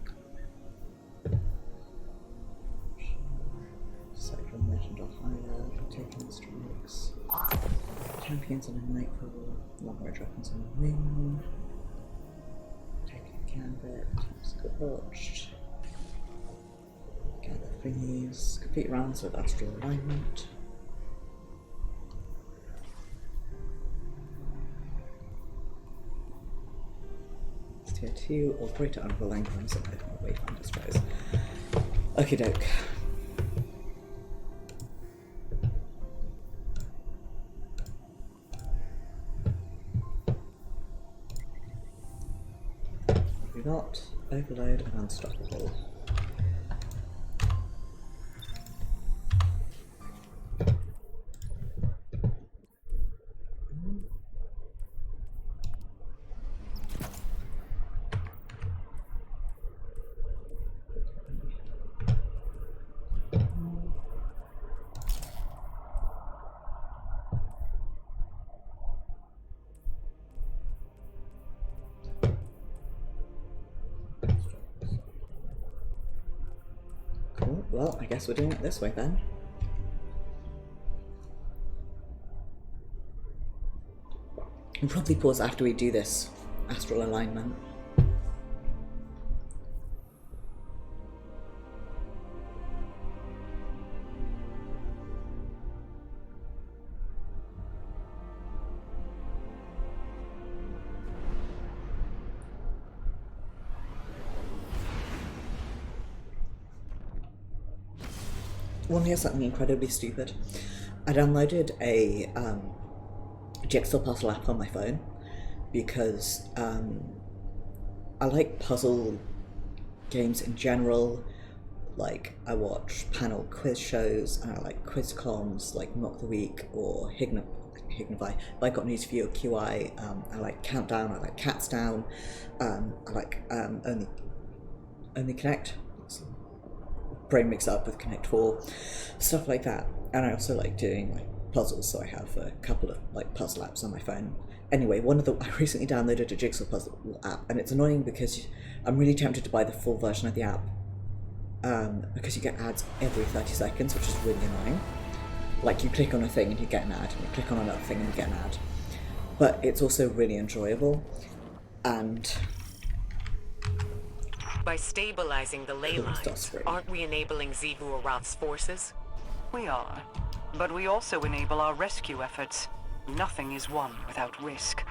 Speaker 1: Cyclone Legend or higher, taking strikes. Champions on a nightfall, long range weapons on the moon. Taking Gambit, Scorched. Gather thingies, complete rounds with astral alignment. Tier 2 or greater underlying crimes that open the Wayfinder's Troves. Okie doke. We got Overload and Unstoppable. Well, I guess we're doing it this way then. We'll probably pause after we do this astral alignment. Well, here's something incredibly stupid. I downloaded a Jigsaw Puzzle app on my phone because I like puzzle games in general. Like, I watch panel quiz shows, and I like quiz comms like Mock the Week or Hignify. But I got news for you, QI. I like Countdown, I like Cats Down, I like Only Connect. Brain mix up with Connect 4, stuff like that. And I also like doing like puzzles, so I have a couple of like puzzle apps on my phone. Anyway, I recently downloaded a Jigsaw Puzzle app, and it's annoying because I'm really tempted to buy the full version of the app because you get ads every 30 seconds, which is really annoying. Like, you click on a thing and you get an ad, and you click on another thing and you get an ad. But it's also really enjoyable, and
Speaker 16: by stabilizing the ley lines, aren't we enabling Xivu Arath's forces?
Speaker 2: We are, but we also enable our rescue efforts.
Speaker 18: Nothing is won without risk.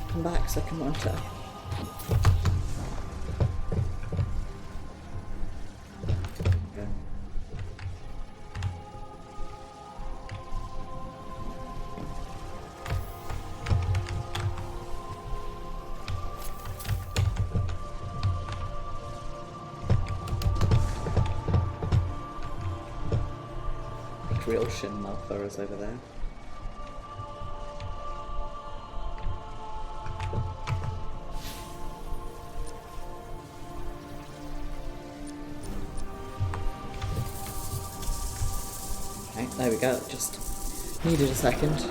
Speaker 1: Come back, second monitor. Real Shin Malfa is over there. Okay, there we go. Just needed a second.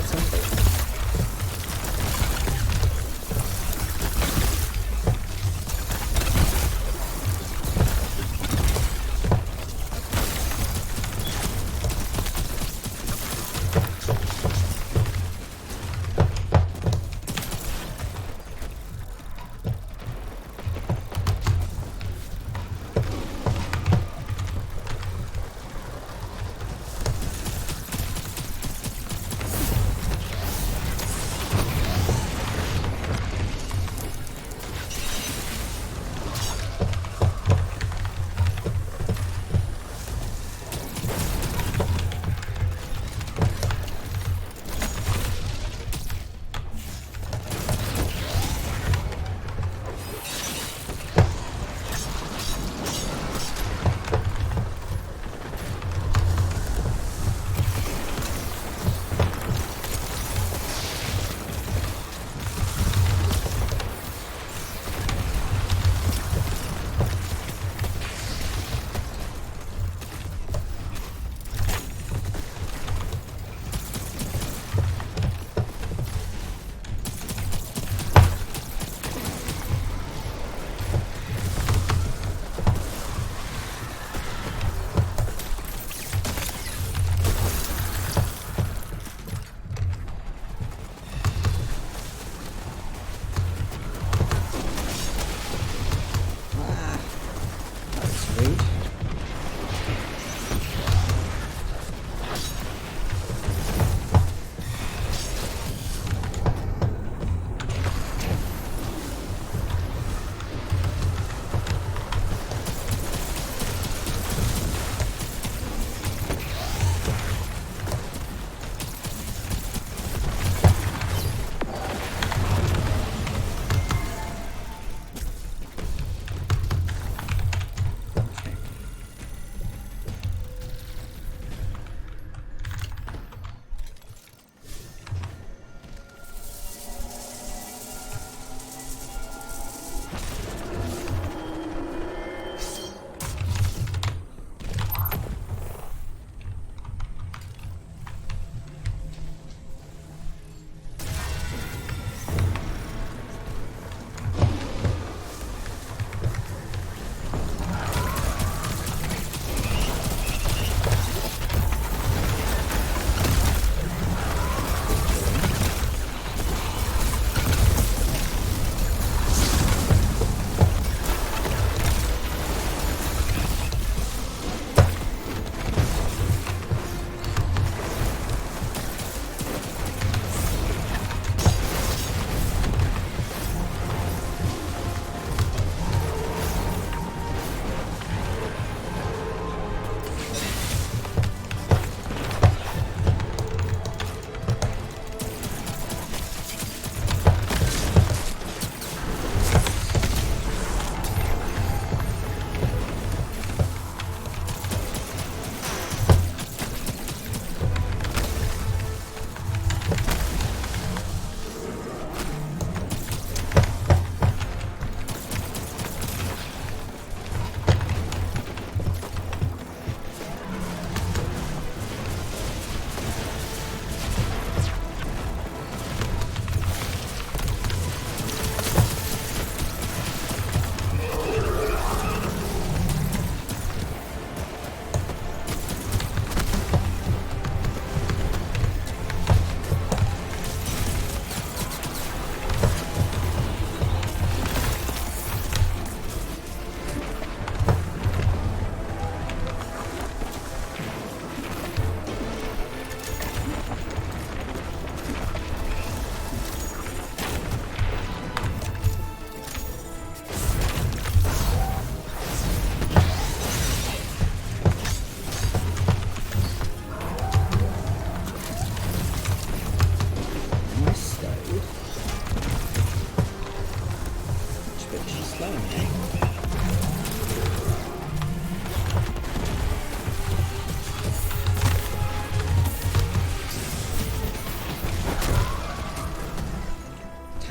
Speaker 1: sensation.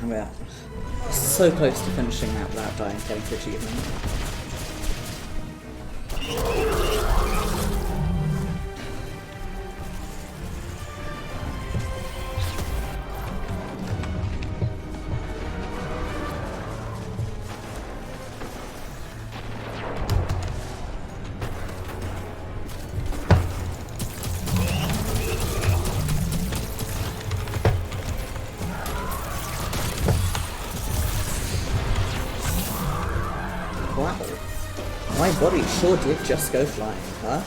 Speaker 1: Yeah. So close to finishing that without dying, getting to achievement. My body sure did just go flying, huh?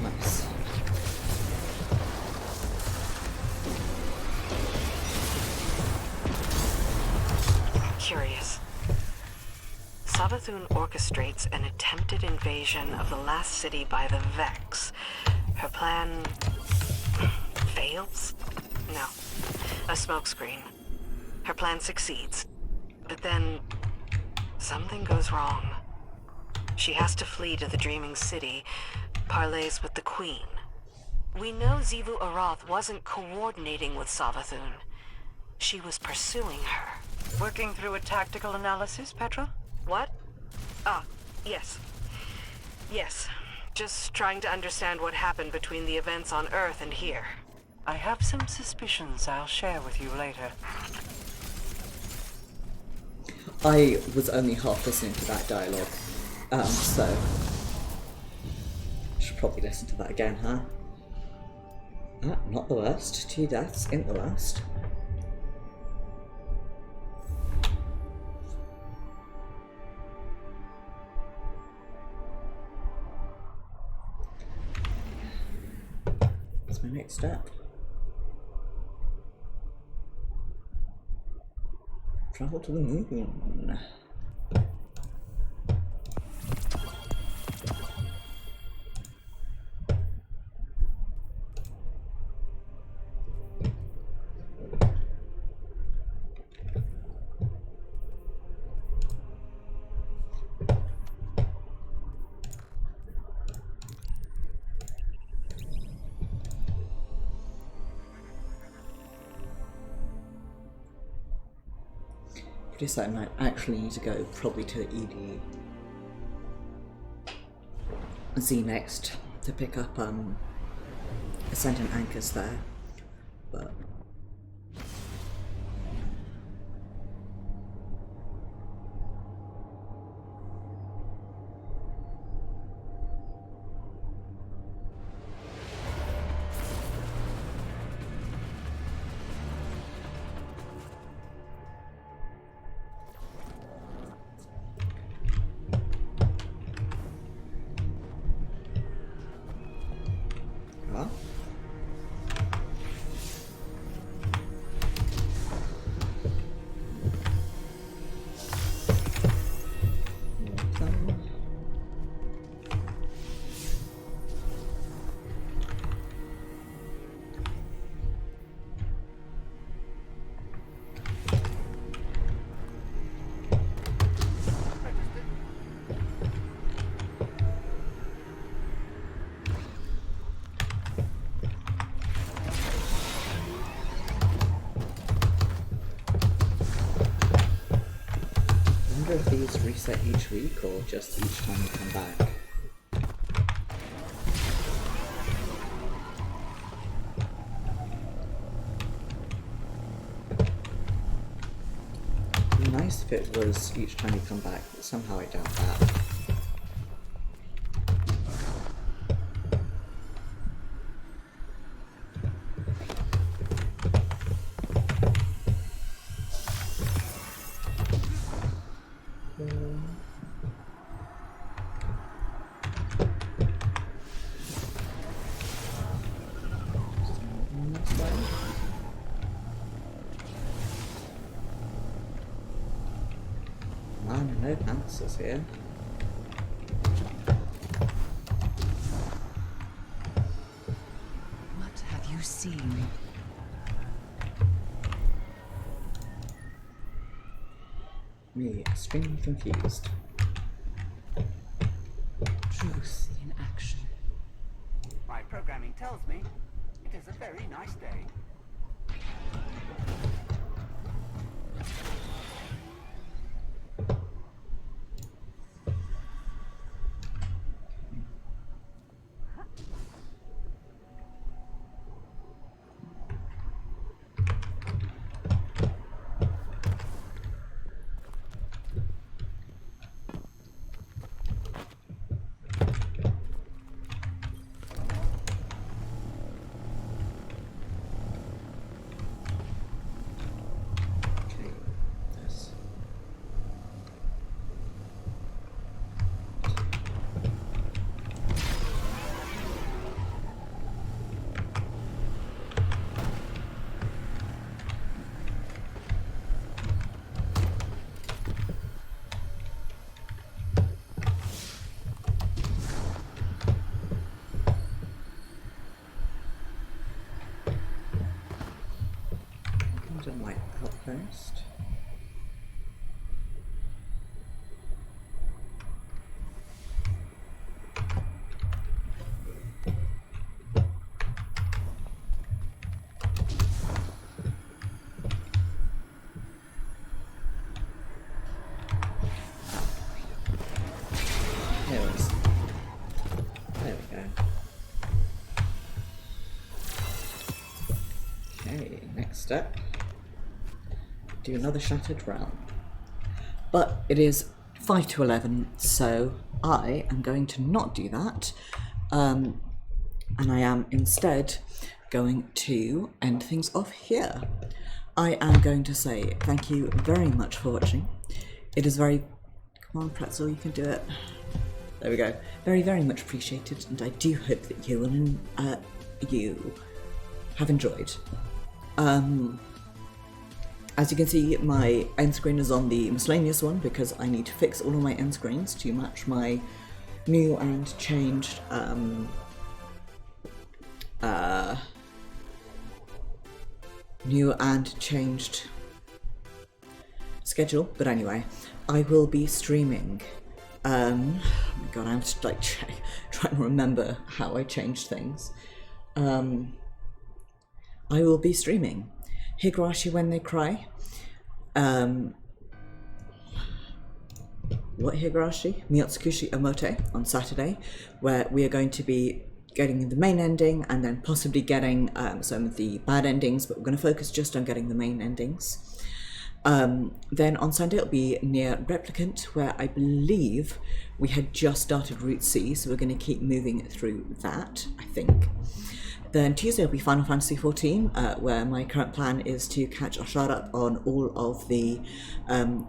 Speaker 1: Nice.
Speaker 10: Curious. Savathun orchestrates an attempted invasion of the last city by the Vex. Her plan fails? No. A smokescreen. Her plan succeeds. But then something goes wrong. She has to flee to the Dreaming City, parleys with the Queen. We know Xivu Arath wasn't coordinating with Savathun. She was pursuing her.
Speaker 18: Working through a tactical analysis, Petra?
Speaker 10: What? Ah, yes. Yes. Just trying to understand what happened between the events on Earth and here.
Speaker 18: I have some suspicions I'll share with you later.
Speaker 1: I was only half listening to that dialogue, so should probably listen to that again, huh? Ah, not the worst. 2 deaths ain't the worst. What's my next step? Travel to the moon. Pretty certain I actually need to go probably to the EDZ next to pick up Ascendant Anchors there, but I wonder if these reset each week or just each time you come back. It'd be nice if it was each time you come back, but somehow I doubt that. Man, no answers here.
Speaker 8: What have you seen?
Speaker 1: Me, extremely confused.
Speaker 8: Truth in action.
Speaker 19: My programming tells me it is a very nice day.
Speaker 1: first. There we go. Okay, next step. Do another Shattered Realm. But it is 5 to 11, so I am going to not do that. And I am instead going to end things off here. I am going to say thank you very much for watching. It is very... Come on, Pretzel, you can do it. There we go. Very, very much appreciated, and I do hope that you will, you have enjoyed. As you can see, my end screen is on the miscellaneous one because I need to fix all of my end screens to match my new and changed schedule. But anyway, I will be streaming. Oh my god, I'm just like trying to remember how I changed things. I will be streaming Higurashi When They Cry. What Higurashi? Miyatsukushi Omote on Saturday, where we are going to be getting the main ending and then possibly getting some of the bad endings, but we're going to focus just on getting the main endings. Then on Sunday it'll be Nier Replicant, where I believe we had just started Route C, so we're going to keep moving through that, I think. Then Tuesday will be Final Fantasy XIV, where my current plan is to catch Ashara up on all of the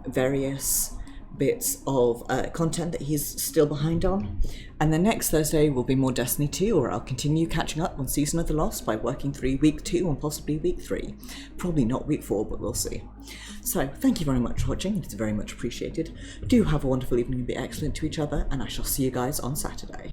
Speaker 1: various bits of content that he's still behind on. And then next Thursday will be more Destiny 2, or I'll continue catching up on Season of the Lost by working through Week 2 and possibly Week 3. Probably not Week 4, but we'll see. So, thank you very much for watching, it's very much appreciated. Do have a wonderful evening and be excellent to each other, and I shall see you guys on Saturday.